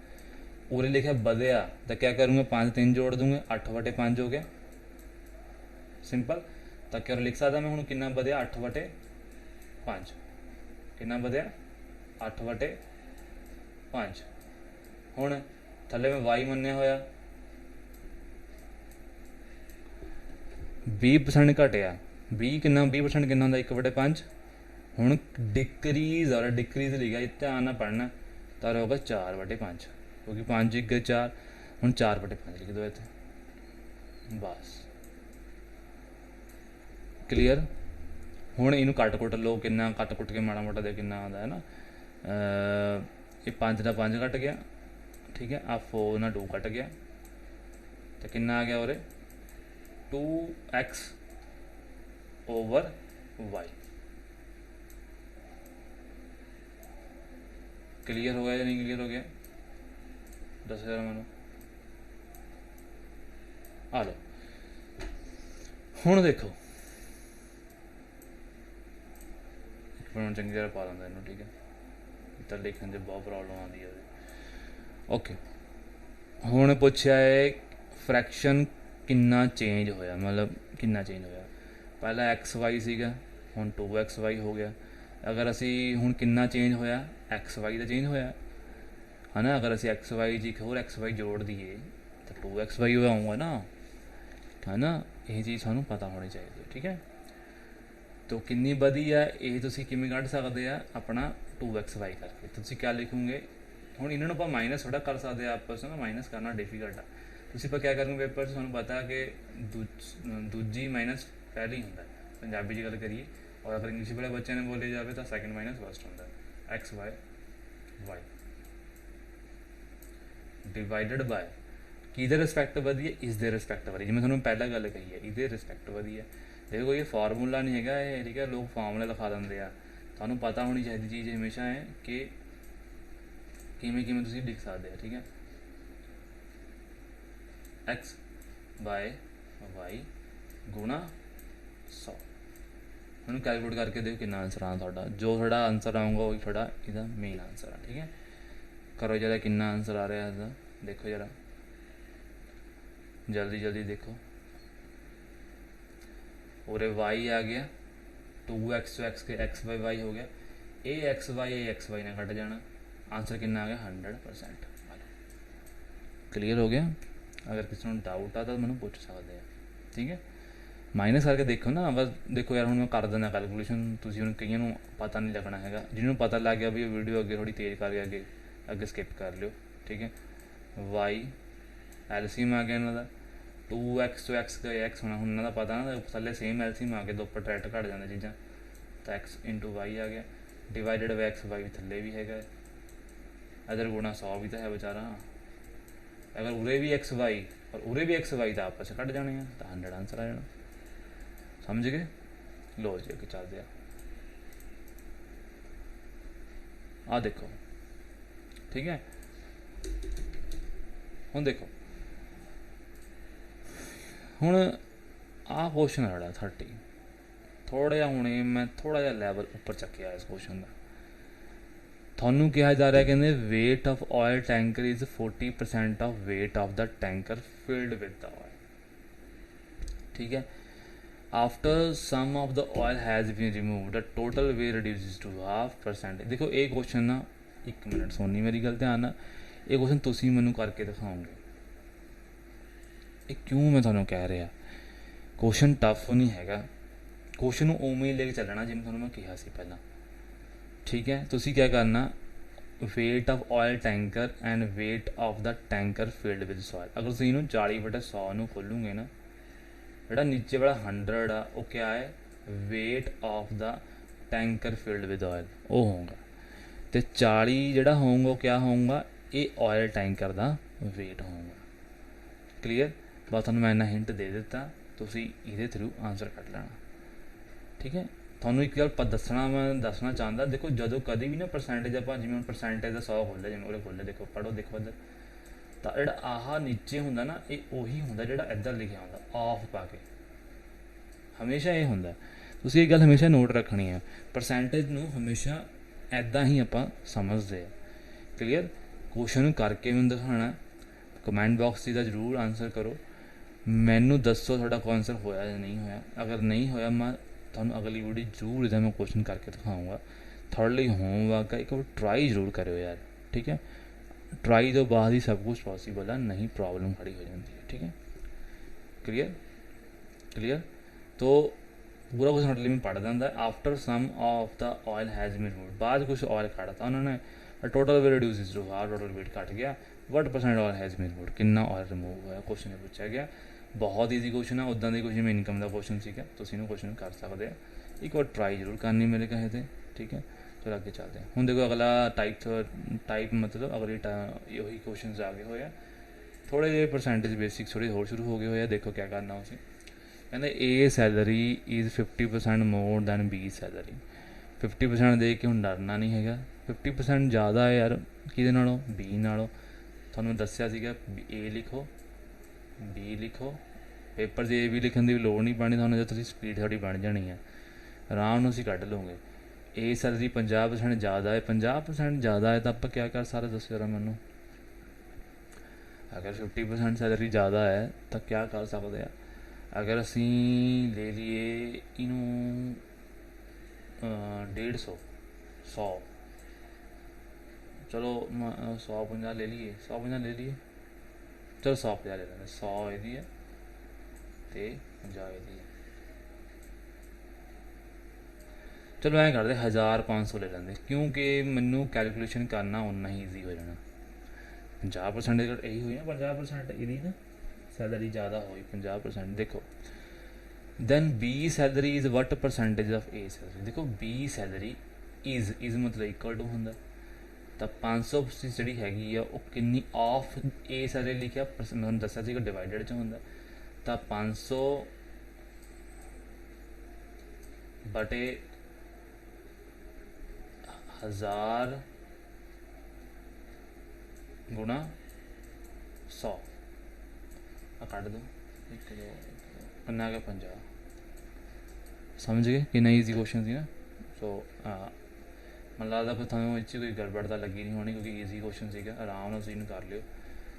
ਉਰੇ ਲਿਖਿਆ ਵਧਿਆ ਤਾਂ ਕਿਆ ਕਰੂੰਗਾ 5 3 ਜੋੜ ਦੂੰਗਾ 8/5 ਹੋ ਗਿਆ ਸਿੰਪਲ ਤਾਂ ਕਿਆ ਲਿਖ ਸਕਦਾ ਮੈਂ ਹੁਣ ਕਿੰਨਾ ਵਧਿਆ 8/5 ਕਿੰਨਾ ਵਧਿਆ 8/5 ਹੁਣ ਥੱਲੇ ਮੈਂ y ਮੰਨਿਆ ਹੋਇਆ 20% ਘਟਿਆ 20 ਕਿੰਨਾ 20% ਕਿੰਨਾ ਹੁੰਦਾ 1/5 ਹੁਣ ਡਿਕਰੀਜ਼ ਔਰ ਡਿਕਰੀਜ਼ ਲਿਖਿਆ ਧਿਆਨ ਨਾਲ ਪੜ੍ਹਨਾ ਤਾਂ ਹੋਗਾ 4/5 ਕਿਉਂਕਿ 5 1 4 ਹੁਣ 4/5 ਲਿਖ ਦਿਓ ਇੱਥੇ ਬਸ ਕਲੀਅਰ। ਹੁਣ ਇਹਨੂੰ ਕੱਟ ਕੁੱਟ ਲਓ ਕਿੰਨਾ ਕੱਟ ਕੁੱਟ ਕੇ ਮਾੜਾ ਮੋਟਾ ਦੇ ਕਿੰਨਾ ਆਉਂਦਾ ਹੈ ਨਾ ਇਹ 5 ਦਾ 5 ਕੱਟ ਗਿਆ ਠੀਕ ਹੈ ਆ 4 ਨਾਲ 2 ਕੱਟ ਗਿਆ ਤਾਂ ਕਿੰਨਾ ਆ ਗਿਆ ਉਰੇ 2x ਓਵਰ y क्लियर हो गया या नहीं क्लियर हो गया 10,000 मानो आ लो हुण देखो चंगी तरह पा दिंदा इनू ठीक है तो लिखने से बहुत प्रॉब्लम आती है ओके हुण पुछया है फ्रैक्शन किन्ना चेंज होया मतलब किन्ना चेंज होया पहला XY सीगा हुण 2XY हो गया अगर असी हुण किन्ना चेंज होया XY का चेंज होया है ना अगर असी XY जी एक होर XY जोड़ दिए तो 2XY आऊँगा ना है ना ये चीज़ सानू पता होनी चाहिए ठीक है। तो किन्नी बधी है ये तुसीं किवें कढ सकदे आ अपना 2XY करके तुसीं क्या लिखोगे हुण इन्हां नूं आपां माइनस थोड़ा कर सकते हैं आपस में माइनस करना डिफिकल्ट है तुसीं आपां क्या करोगे पेपर च तुहानूं पता कि दूजी माइनस पहली हुंदा पंजाबी च गल करिए और अगर इंग्लिश वाले बच्चे ने बोले जाए तो सैकेंड माइनस फर्स्ट होंगे XY Y डिवाइडेड बाय कि रिस्पैक्ट वधी है इसके रिस्पैक्ट वधी जिवें तुहानूं पहला गल कही है इसके रिस्पैक्ट वधी है देखो ये फार्मूला नहीं है ये ठीक है लोग फार्मूले लिखा देंगे तुहानूं पता होनी चाहिए चीज़ हमेशा है कि किवें किवें तुसीं लिख सकते हैं ठीक है X बाय Y गुणा 100 हम कैलकुलेट करके देखो कितना आंसर आना थोड़ा जो थोड़ा आंसर आऊँगा वही थोड़ा इसका मेन आंसर है ठीक है। करो जरा कितना आंसर आ रहा है इसका देखो जरा जल्दी जल्दी देखो और y आ गया 2x तो x के x/y हो गया a xy ने कट जाना आंसर कितना आ गया 100%। क्लियर हो गया अगर किसी को डाउट आता तो मैंने पूछ सकते हैं ठीक है माइनस करके देखो ना अगर देखो यार हूँ मैं कर देना कैलकुलेशन तुसीं हुण कईयां नूं पता नहीं लगना है जिन्होंने पता लग गया भी वीडियो अगे थोड़ी तेज़ करके अगे अगे स्किप कर लियो ठीक है। y LCM आ गया इन्हां दा 2x तो x का x होना उन्होंने का पता ना थले सेम LCM आ गया दो उपर डायरेक्ट घट जाती चीज़ा तो x इंटू वाई आ गया डिवाइडेड बाय x y थले भी है इधर गुणा 100 भी तो है बेचारा अगर उरे भी x y और उरे भी x y तो आपस कट जाने हैं तो 100 आंसर आ जाना समझ गए। लो जी अगे चलते आ देखो ठीक है हुण देखो हुण आ क्वेश्चन है 30 थोड़ा जिहा हुणे मैं थोड़ा जिहा लैवल उपर चक्या इस क्वेश्चन का ਤੁਹਾਨੂੰ ਕਿਹਾ ਜਾ ਰਿਹਾ ਕਹਿੰਦੇ weight of oil tanker is 40% of weight of the tanker filled with the oil, ठीक है। after some of the oil has been removed the total weight reduces to 0.5%। देखो ये क्वेश्चन ना, एक मिनट सोनी मेरी गल ध्यान ना, ये क्वेश्चन तुसी मैनू करके दिखाओगे। ये क्यों मैं तुहानू कह रहा, क्वेश्चन टफ नहीं हैगा, क्वेश्चन नू उवें ही लेके चलना जिवें तुहानू मैं कहा सी पहला, ठीक है। तुसी क्या करना, weight of oil tanker and weight of the tanker field with soil. अगर तुसीं इहनू 40/100 नू खोलोगे ना, ਜਿਹੜਾ ਨੀਚੇ ਵਾਲਾ 100 ਆ ਉਹ ਕਿਆ ਹੈ, weight of the tanker filled with oil ਉਹ ਹੋਊਗਾ, ਅਤੇ 40 ਜਿਹੜਾ ਹੋਊਗਾ ਉਹ ਕਿਆ ਹੋਊਗਾ, ਇਹ ਆਇਲ ਟੈਂਕਰ ਦਾ ਵੇਟ ਹੋਊਗਾ। ਕਲੀਅਰ, ਬਸ ਤੁਹਾਨੂੰ ਮੈਂ ਇੰਨਾ ਹਿੰਟ ਦੇ ਦਿੱਤਾ, ਤੁਸੀਂ ਇਹਦੇ ਥਰੂ ਆਨਸਰ ਕੱਢ ਲੈਣਾ, ਠੀਕ ਹੈ। ਤੁਹਾਨੂੰ ਇੱਕ ਗੱਲ ਮੈਂ ਦੱਸਣਾ ਚਾਹੁੰਦਾ, ਦੇਖੋ ਜਦੋਂ ਕਦੇ ਵੀ ਨਾ ਪਰਸੈਂਟੇਜ ਆਪਾਂ ਜਿਵੇਂ ਹੁਣ ਪਰਸੈਂਟੇਜ ਦਾ 100 ਖੋਲ੍ਹਿਆ, ਜਿਵੇਂ ਉਹਦੇ ਖੋਲ੍ਹਿਆ, ਦੇਖੋ ਪੜ੍ਹੋ, ਦੇਖੋ ਇੱਧਰ, ਤਾਂ ਜਿਹੜਾ ਆਹ ਨੀਚੇ ਹੁੰਦਾ ਨਾ ਇਹ ਉਹੀ ਹੁੰਦਾ ਜਿਹੜਾ ਇੱਧਰ ਲਿਖਿਆ ਹੁੰਦਾ ਆਫ ਪਾ ਕੇ, ਹਮੇਸ਼ਾ ਇਹ ਹੁੰਦਾ। ਤੁਸੀਂ ਇਹ ਗੱਲ ਹਮੇਸ਼ਾ ਨੋਟ ਰੱਖਣੀ ਹੈ, ਪਰਸੈਂਟੇਜ ਨੂੰ ਹਮੇਸ਼ਾ ਇੱਦਾਂ ਹੀ ਆਪਾਂ ਸਮਝਦੇ ਹਾਂ। ਕਲੀਅਰ, ਕੁਐਸਚਨ ਨੂੰ ਕਰਕੇ ਮੈਨੂੰ ਦਿਖਾਉਣਾ, ਕਮੈਂਟ ਬਾਕਸ 'ਚ ਦਾ ਜ਼ਰੂਰ ਆਨਸਰ ਕਰੋ, ਮੈਨੂੰ ਦੱਸੋ ਤੁਹਾਡਾ ਕੋਈ ਆਨਸਰ ਹੋਇਆ ਜਾਂ ਨਹੀਂ ਹੋਇਆ। ਅਗਰ ਨਹੀਂ ਹੋਇਆ ਮੈਂ ਤੁਹਾਨੂੰ ਅਗਲੀ ਵੀਡੀਓ ਜ਼ਰੂਰ ਇਹਦਾ ਮੈਂ ਕੁਐਸਚਨ ਕਰਕੇ ਦਿਖਾਊਂਗਾ। ਤੁਹਾਡੇ ਲਈ ਹੋਮਵਰਕ ਹੈ, ਇੱਕ ਵਾਰ ਟਰਾਈ ਜ਼ਰੂਰ ਕਰਿਓ ਯਾਰ, ਠੀਕ ਹੈ। ट्राई तो बाद ही सब कुछ पॉसिबल है, नहीं प्रॉब्लम खड़ी हो जाती है, ठीक है। क्लियर क्लियर, तो पूरा कुछ मतलब में पढ़ देता है। After some of the oil has been removed, बाद कुछ ऑयल काटा उन्होंने, total weight reduce to half, total weight घट गया, what percent oil has been removed, कितना ऑयल रिमूव होया, क्वेश्चन पूछा गया। बहुत ईजी क्वेश्चन है, उदा के कुछ जिवें इनकम का क्वेश्चन सीगा, तुसीं इहनूं क्वेश्चन कर सकते हैं, एक बार ट्राई जरूर करनी मेरे कहे थे, ठीक है। चलो आगे चलते हैं। हुण देखो अगला टाइप मतलब अगली यही क्वेश्चन आ गए हुए, थोड़े जे परसेंटेज बेसिक्स थोड़ी होर शुरू हो गए हुए। देखो क्या करना उसे, कहते A salary is 50% more than B salary. 50% दे के हुण डरना नहीं हैगा, 50% ज़्यादा है यार किहदे नालों, बी नालों। तुहानूं दस्सिया सीगा ए लिखो, बी लिखो, पेपर 'ਚ ए भी लिखण की लोड़ नहीं पैनी तुहानूं, जब तुसीं स्पीड थोड़ी बन जानी है, आराम नाल तुसीं कढ लोगे। ए सैलरी 50% ज़्यादा है, 50% ज़्यादा है तो आप क्या कर सकते, दसो जरा मैनू। अगर 50% सैलरी ज़्यादा है तो क्या कर सकते हैं, अगर असी ले लिए इनू 150 100, चलो 150 ले लिए, 150 ले लिए, चलो 150 ले लेंगे, 100 यदी है तो 50 यदी है, चलो ऐ करते 1500 ले लेंगे, क्योंकि मैनू कैलकुलेशन करना उन्ना ही ईजी हो जाना। 50% यही हुई ना, 50% यदी ना सैलरी ज़्यादा हुई 50%। देखो then B salary is what percentage of A salary. देखो बी सैलरी इज़ मतलब इक्वल टू होंगे, तो 500 जी हैगी आ वो कितनी ऑफ ए सैलरी लिखा, मैं दसा डिवाइडेड च होंगे, तो 500 बटे 1000 गुणा 100 कट दो, कितना आ गया 50। समझ गए कि नहीं, ईजी क्वेश्चन थी ना। सो मैं लगता फिर थोड़ा इस कोई गड़बड़ तो लगी नहीं होनी, क्योंकि ईजी क्वेश्चन सीगा, आराम नाल तुसीं कर लियो।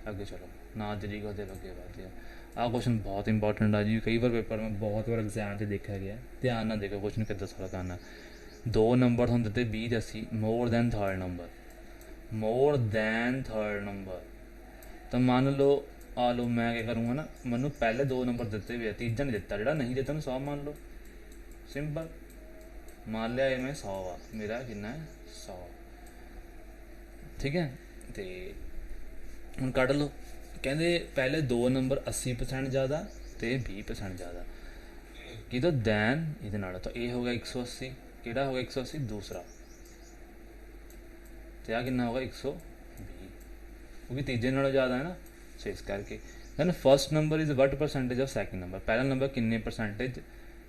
अगे चलो ना जरी करते लगे बढ़ते हैं। आह क्वेश्चन बहुत इंपॉर्टेंट है जी, कई बार पेपर में बहुत बार एग्जाम से देखा गया, ध्यान ना देखो क्वेश्चन कितना सारा करना। 2 नंबर तुहानूं दित्ते 20 ते 80, more than third number, more than third number. तो मान लो आ लो, मैं क्या करूँगा ना, मैनू पहले 2 नंबर दिते हुए, तीजा नहीं दिता, जो नहीं दिता मैं 100 मान लो, सिंपल मान लिया ये मैं 100 आ, मेरा कितना है 100, ठीक है। तो हुण कढ़ लो, कहते पहले 2 नंबर 80% ज़्यादा तो 20% ज़्यादा, कि तो दैन ये नाल, तो ये हो गया 180, किहड़ा हो गया 180 दूसरा, तो यह कितना होगा 120, क्योंकि तीजे नालों ज़्यादा है ना, सो इस करके। Then first number is what percentage of second number, पहला नंबर किन्ने परसेंटेज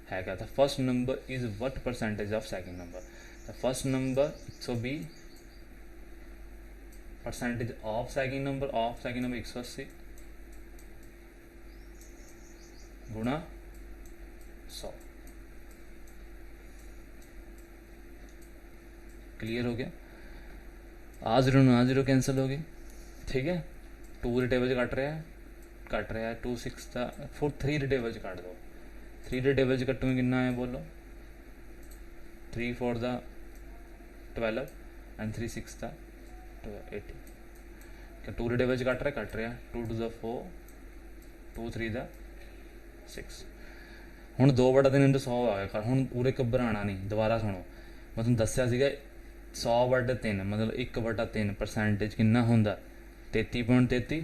हैगा, तो first number is what percentage of second number, तो first number 120 percentage of second number 180 गुणा 100। क्लियर हो गया। आ जीरो कैंसल हो गई, ठीक है। 2 ਦੇ ਟੇਬਲ 'ਚ ਕੱਟ ਰਿਹਾ 2 6 ਦਾ 3 ਦੇ ਟੇਬਲ 'ਚ ਕੱਟ ਦੋ। 3 ਦੇ ਟੇਬਲ 'ਚ ਕੱਟੂਗੇ ਕਿੰਨਾ ਹੈ ਬੋਲੋ। 3 4 ਦਾ 12 ਐਂਡ 3 6 ਦਾ 80। 2 ਦੇ ਟੇਬਲ 'ਚ ਕੱਟ ਰਿਹਾ 2 2 ਦਾ 4 2 3 ਦਾ 6। ਹੁਣ 2/3 ਇੰਟੂ 100 ਆ ਗਿਆ। ਹੁਣ ਪੂਰੇ ਘਬਰਾਉਣਾ ਨਹੀਂ, ਦੁਬਾਰਾ ਸੁਣੋ। ਮੈਂ ਤੁਹਾਨੂੰ ਦੱਸਿਆ ਸੀਗਾ 100/3 ਮਤਲਬ 1/3% ਕਿੰਨਾ ਹੁੰਦਾ 33.33।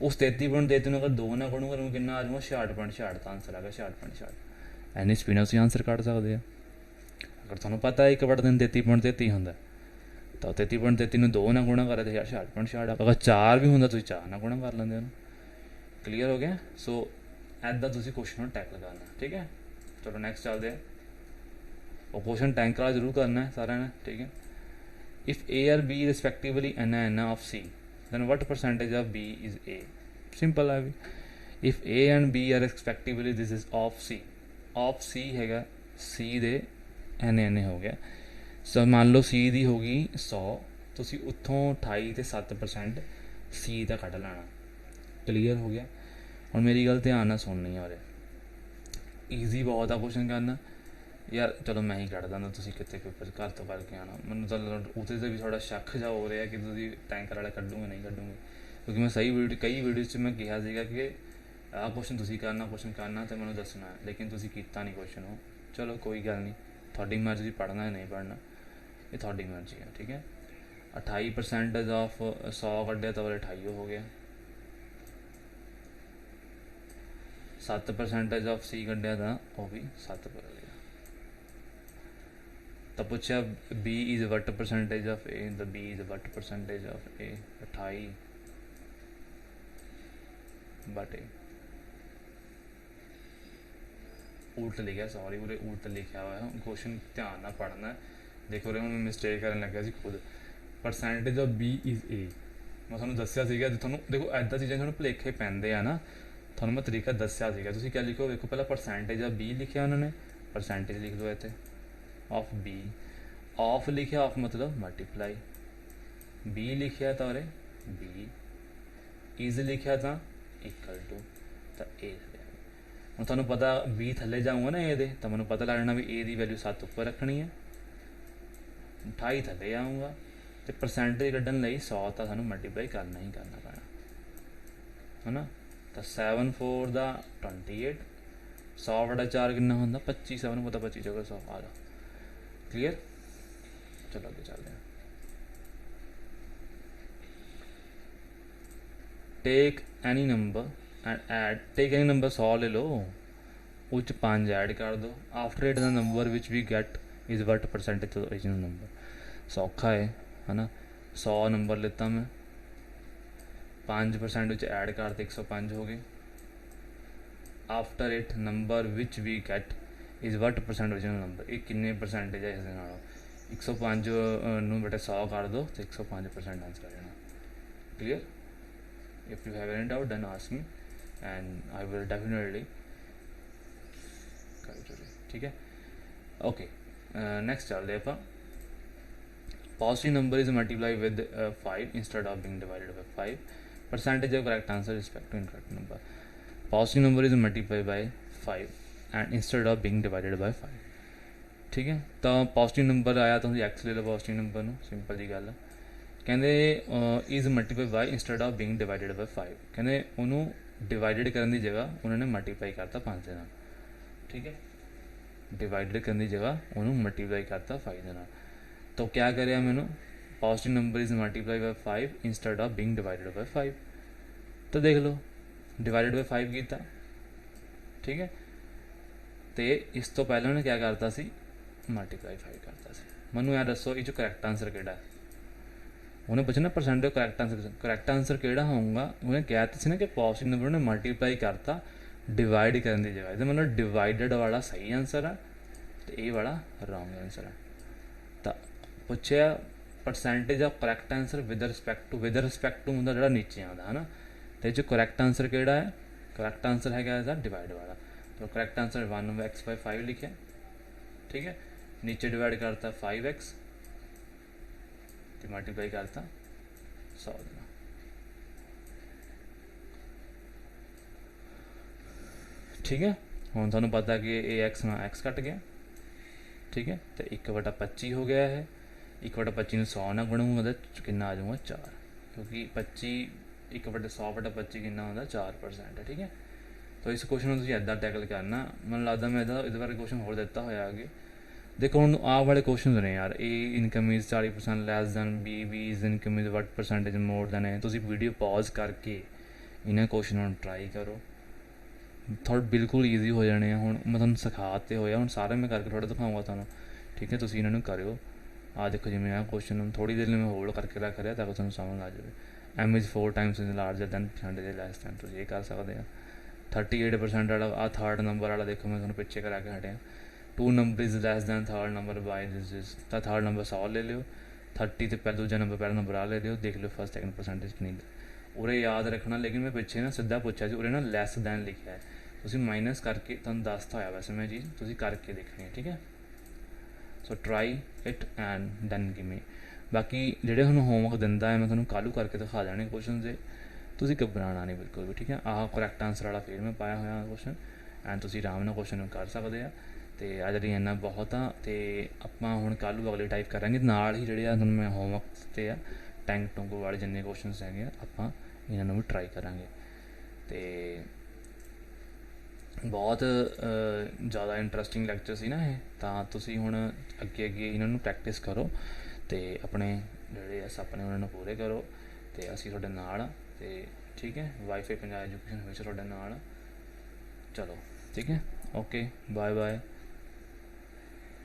उस 33.33 ਨੂੰ अगर 2 ਨਾਲ ਗੁਣੂਗਾ ਤਾਂ ਕਿੰਨਾ ਆ ਜਾਊਗਾ 66.66 ਦਾ ਆਂਸਰ ਆ ਗਿਆ 66.66। ਐਨੀ ਸਪੀਡ ਨਾਲ ਤੁਸੀਂ ਆਂਸਰ ਕੱਢ ਸਕਦੇ ਆ। ਅਗਰ ਤੁਹਾਨੂੰ ਪਤਾ ਹੈ 1/3 33.33 ਹੁੰਦਾ ਤਾਂ 33.33 ਨੂੰ 2 ਨਾਲ ਗੁਣਾ ਕਰੇ ਤਾਂ 66.66। ਅਗਰ 4 ਵੀ ਹੁੰਦਾ ਤੁਸੀਂ 4 ਨਾਲ ਗੁਣਾ ਕਰ ਲੈਂਦੇ ਹੋ। ਕਲੀਅਰ ਹੋ ਗਿਆ। ਸੋ ਇੱਦਾਂ ਤੁਸੀਂ ਕੁਐਸਚਨ ਨੂੰ ਟੈਕਲ ਕਰਨਾ, ਠੀਕ ਹੈ। ਚਲੋ ਨੈਕਸਟ ਚੱਲਦੇ ਆ। ਉਹ ਕੁਐਸਚਨ ਟੈਂਕ ਵਾਲਾ ਜ਼ਰੂਰ ਕਰਨਾ ਹੈ ਸਾਰਿਆਂ ਨੇ, ਠੀਕ ਹੈ। If A or B respectively n of C, then what percentage of B is A? Simple है भी। if A and B are respectively this is of C, of C हैगा C ਦੇ n ਹੋ ਗਿਆ। ਸੋ ਮੰਨ ਲਓ C ਦੀ ਹੋ ਗਈ 100, ਤੁਸੀਂ ਉੱਥੋਂ 28 ਤੇ 7% C ਦਾ ਕੱਢ ਲੈਣਾ। ਕਲੀਅਰ ਹੋ ਗਿਆ। ਹੁਣ ਮੇਰੀ ਗੱਲ ਧਿਆਨ ਨਾਲ ਸੁਣਨੀ ਹੈ। ਈਜ਼ੀ ਬਹੁਤ ਆ ਕੁਐਸਚਨ ਕਰਨਾ ਯਾਰ। ਚਲੋ ਮੈਂ ਹੀ ਕੱਢ ਦਿੰਦਾ, ਤੁਸੀਂ ਕਿਤੇ ਪੇਪਰ ਘਰ ਤੋਂ ਕਰਕੇ ਆਉਣਾ। ਮੈਨੂੰ ਤਾਂ ਉਹਦੇ 'ਤੇ ਵੀ ਥੋੜ੍ਹਾ ਸ਼ੱਕ ਜਿਹਾ ਹੋ ਰਿਹਾ ਕਿ ਤੁਸੀਂ ਟੈਂਕਰ ਵਾਲਾ ਕੱਢੂਗੇ ਨਹੀਂ ਕੱਢੂਗੇ, ਕਿਉਂਕਿ ਮੈਂ ਕਈ ਵੀਡੀਓ 'ਚ ਮੈਂ ਕਿਹਾ ਸੀਗਾ ਕਿ ਆਹ ਕੁਐਸਚਨ ਤੁਸੀਂ ਕਰਨਾ ਅਤੇ ਮੈਨੂੰ ਦੱਸਣਾ, ਲੇਕਿਨ ਤੁਸੀਂ ਕੀਤਾ ਨਹੀਂ ਕੁਐਸਚਨ ਉਹ। ਚਲੋ ਕੋਈ ਗੱਲ ਨਹੀਂ, ਤੁਹਾਡੀ ਮਰਜ਼ੀ ਪੜ੍ਹਨਾ ਜਾਂ ਨਹੀਂ ਪੜ੍ਹਨਾ, ਇਹ ਤੁਹਾਡੀ ਮਰਜ਼ੀ ਹੈ, ਠੀਕ ਹੈ। 28% ਆਫ 100 ਕੱਢਿਆ ਤਾਂ 28 ਹੋ ਗਿਆ। 7% ਆਫ C ਕੱਢਿਆ ਤਾਂ ਉਹ ਵੀ 7 ਹੋ ਗਿਆ। ਤਾਂ ਪੁੱਛਿਆ B is what percentage of A, the B is what percentage of A, 28 बटे उल्ट लिखा, सॉरी उरे उल्ट लिखा हुआ है। क्वेश्चन ध्यान ना पढ़ना। देखो रे मैं मिसटेक करन लग्या सी खुद। Percentage of B is A मैं ਤੁਹਾਨੂੰ ਦੱਸਿਆ ਸੀਗਾ। ਤੁਹਾਨੂੰ ਦੇਖੋ ਇੱਦਾਂ ਚੀਜ਼ਾਂ ਤੁਹਾਨੂੰ ਭੁਲੇਖੇ ਪੈਂਦੇ ਆ ਨਾ, ਤੁਹਾਨੂੰ ਮੈਂ ਤਰੀਕਾ ਦੱਸਿਆ ਸੀਗਾ। ਤੁਸੀਂ ਕਿਆ ਲਿਖੋ, ਵੇਖੋ ਪਹਿਲਾਂ परसेंटेज ऑफ B ਲਿਖਿਆ ਉਹਨਾਂ ਨੇ, परसेंटेज ਲਿਖ ਲਓ ਇੱਥੇ ऑफ B। ऑफ लिखा ऑफ मतलब मल्टीप्लाई, B लिखा था और B इज लिखा था इक्वल टू तो A। हम तुहानू पता B थले जाऊँगा ना ए तो मैं पता लगना भी A की वैल्यू 7 उपर रखनी है, 28 थले आऊँगा तो परसेंटेज कढ़न लई 100 तो सानू मल्टीप्लाई करना ही करना पैना है ना। तो 7 4 का 28, 100/4 कितना होंगे 25। 7 पता 25 जगह 100 आ जाओ। क्लियर। चलो आगे चलते हैं। Take any number and add, take any number 100 ले लो, उस 5 ऐड कर दो। After it the number which we get is what percentage of original number. सौखा है ना। 100 नंबर लेता मैं, 5% ऐड करते 105 हो गए। After it number which we get is what percent original number, ये किन्ने परसेंटेज है इस 105 ਨੂੰ ਬਟੇ 100 ਕਰ ਦੋ ਤੇ 105% ਆਨਸਰ ਆ ਜਾਣਾ। Clear. If you have any doubt then ask me and I will definitely ਕਰ ਦੂੰਗਾ, ਠੀਕ ਹੈ। ਓਕੇ ਨੈਕਸਟ ਚੱਲਦੇ ਆਪਾਂ। Positive number is multiply with 5 instead of being divided by 5, percentage of correct answer respect to incorrect number. Positive number is multiply by 5 and instead of being divided by 5, ठीक है। तो positive number आया तो X ले लो positive number ਨੂੰ, simple ਜੀ ਗੱਲ। ਕਹਿੰਦੇ is multiply by instead of being divided by 5, ਕਹਿੰਦੇ ਉਹਨੂੰ ਡਿਵਾਈਡਡ ਕਰਨ ਦੀ ਜਗ੍ਹਾ ਉਹਨਾਂ ਨੇ ਮਲਟੀਪਲਾਈ ਕਰਤਾ 5 ਦੇ ਨਾਲ, ठीक है। डिवाइडेड करने की जगह उन्होंने मल्टीप्लाई करता 5 ਦੇ ਨਾਲ। तो क्या करें मैंने, positive number is multiply by 5 instead of being divided by 5। तो देख लो डिवाइडेड बाय 5 किया, ठीक है। तो इस तो पहले उन्हें क्या करता सी, मल्टीप्लाई 5 करता सी। मैनू यार दसो ये करैक्ट आंसर किहड़ा है, उन्हें पूछना परसेंट करैक्ट आंसर किहड़ा होगा। उन्हें कहा तो सी ना कि पॉजिटिव नंबर ने मल्टीप्लाई करता डिवाइड करने की जगह, तो मतलब डिवाइडेड वाला सही आंसर है तो ये वाला रॉन्ग आंसर है। तो पूछा percentage of correct answer with respect to होंगे जो नीचे आता है ना, तो ये करैक्ट आंसर किहड़ा है, करैक्ट आंसर है इसका डिवाइड वाला। तो करैक्ट आंसर 1/x/5 लिखे, ठीक है। नीचे डिवाइड करता 5x ਤੇ ਮਲਟੀਪਲਾਈ ਕਰਤਾ 100 ਦੇ ਨਾਲ। ठीक है, ਹੁਣ ਤੁਹਾਨੂੰ ਪਤਾ कि ए एक्स ਨਾਲ एक्स ਕੱਟ ਗਿਆ। ठीक है, तो 1/25 हो गया है। 1/25 ਨੂੰ 100 ਨਾਲ ਗੁਣੂੰਗਾ ਤਾਂ ਕਿੰਨਾ ਆ ਜਾਊਗਾ 4, क्योंकि 1/100/25 ਕਿੰਨਾ ਹੁੰਦਾ 4% है। ठीक है, तो इस क्वेश्चन ਨੂੰ ਤੁਸੀਂ ਇੱਦਾਂ टैकल करना। ਮੈਨੂੰ ਲੱਗਦਾ ਮੈਂ ਇਹਦੇ ਬਾਰੇ क्वेश्चन ਹੋਰ ਦਿੱਤਾ ਹੋਇਆ ਅੱਗੇ। देखो ਹੁਣ ਆਹ ਵਾਲੇ क्वेश्चन ਨੇ यार, A income is 40% less than B is income is what percentage more than है। ਤੁਸੀਂ ਵੀਡੀਓ ਪੌਜ਼ ਕਰਕੇ ਇਹਨਾਂ क्वेश्चन ਨੂੰ ट्राई करो, थोड़ा बिल्कुल ईजी हो जाने। ਹੁਣ मैं ਤੁਹਾਨੂੰ ਸਿਖਾਤੇ ਹੋਇਆ, ਹੁਣ ਸਾਰੇ मैं करके थोड़ा दिखाऊंगा ਤੁਹਾਨੂੰ। ठीक है, ਤੁਸੀਂ ਇਹਨਾਂ ਨੂੰ ਕਰਿਓ। ਆ ਦੇਖੋ ਜਿਵੇਂ ਆਹ क्वेश्चन ਨੂੰ ਥੋੜੀ ਦੇਰ ਲਈ ਮੈਂ ਹੋਲਡ ਕਰਕੇ ਰੱਖ ਰਿਹਾ ਤਾਂ ਕਿ ਤੁਹਾਨੂੰ ਸਮਝ ਆ ਜਾਵੇ। m is 4 times larger than percentage less than, ਤੁਸੀਂ ਇਹ ਕਰ ਸਕਦੇ ਆ। 38% ਵਾਲਾ ਆ ਥਰਡ ਨੰਬਰ ਵਾਲਾ ਦੇਖੋ ਮੈਂ ਤੁਹਾਨੂੰ ਪਿੱਛੇ ਕਰਾ ਕੇ ਹਟਿਆ। 2 number is less than third number by this is, ਤਾਂ ਥਰਡ ਨੰਬਰ 100 ਲੈ ਲਿਓ। 30 ਤੇ ਪਹਿਲਾ ਦੂਜਾ ਨੰਬਰ ਪਹਿਲਾ ਨੰਬਰ ਆ ਲੈ ਲਿਓ, ਦੇਖ ਲਿਓ ਫਸਟ ਸੈਕਿੰਡ ਪਰਸੈਂਟੇਜ ਕਿੰਨੀ। ਉਰੇ ਯਾਦ ਰੱਖਣਾ, ਲੇਕਿਨ ਮੈਂ ਪਿੱਛੇ ਨਾ ਸਿੱਧਾ ਪੁੱਛਿਆ ਸੀ, ਉਰੇ ਨਾ ਲੈਸ ਦੈਨ ਲਿਖਿਆ ਹੈ, ਤੁਸੀਂ ਮਾਈਨਸ ਕਰਕੇ ਤੁਹਾਨੂੰ ਦੱਸਤਾ ਹੋਇਆ ਵੈਸੇ ਮੈਂ ਚੀਜ਼, ਤੁਸੀਂ ਕਰਕੇ ਦੇਖਣੀ ਹੈ। ਠੀਕ ਹੈ, so try it and then give me. ਬਾਕੀ ਜਿਹੜੇ ਤੁਹਾਨੂੰ ਹੋਮਵਰਕ ਦਿੰਦਾ ਹੈ ਮੈਂ ਤੁਹਾਨੂੰ ਕੱਲ੍ਹ ਕਰਕੇ ਦਿਖਾ ਦੇਣੇ ਕੁਐਸਚਨ ਦੇ, ਤੁਸੀਂ ਘਬਰਾਉਣਾ ਨਹੀਂ ਬਿਲਕੁਲ ਵੀ। ਠੀਕ ਹੈ, ਆਹ ਕਰੈਕਟ ਆਨਸਰ ਵਾਲਾ ਫਿਰ ਮੈਂ ਪਾਇਆ ਹੋਇਆ ਕੁਐਸਚਨ, ਐਂਡ ਤੁਸੀਂ ਆਰਾਮ ਨਾਲ ਕੁਐਸਚਨ ਨੂੰ ਕਰ ਸਕਦੇ ਆ। ਅਤੇ ਅੱਜ ਲਈ ਇੰਨਾ ਬਹੁਤ ਆ, ਅਤੇ ਆਪਾਂ ਹੁਣ ਕੱਲ੍ਹ ਨੂੰ ਅਗਲੇ ਟਾਈਪ ਕਰਾਂਗੇ। ਨਾਲ ਹੀ ਜਿਹੜੇ ਆ ਤੁਹਾਨੂੰ ਮੈਂ ਹੋਮਵਰਕ ਦਿੱਤੇ ਆ ਟੈਂਕ ਟੁੰਕ ਵਾਲੇ ਜਿੰਨੇ ਕੁਐਸਚਨਸ ਹੈਗੇ ਆ, ਆਪਾਂ ਇਹਨਾਂ ਨੂੰ ਵੀ ਟਰਾਈ ਕਰਾਂਗੇ। ਅਤੇ ਬਹੁਤ ਜ਼ਿਆਦਾ ਇੰਟਰਸਟਿੰਗ ਲੈਕਚਰ ਸੀ ਨਾ ਇਹ, ਤਾਂ ਤੁਸੀਂ ਹੁਣ ਅੱਗੇ ਇਹਨਾਂ ਨੂੰ ਪ੍ਰੈਕਟਿਸ ਕਰੋ ਅਤੇ ਆਪਣੇ ਜਿਹੜੇ ਸੁਪਨੇ ਉਹਨਾਂ ਨੂੰ ਪੂਰੇ ਕਰੋ, ਅਤੇ ਅਸੀਂ ਤੁਹਾਡੇ ਨਾਲ। ਅਤੇ ਠੀਕ ਹੈ, ਵਾਈਫਾਈ ਪੰਜਾਬ ਐਜੂਕੇਸ਼ਨ ਹਮੇਸ਼ਾ ਤੁਹਾਡੇ ਨਾਲ। ਚਲੋ ਠੀਕ ਹੈ, ਓਕੇ, ਬਾਏ ਬਾਏ।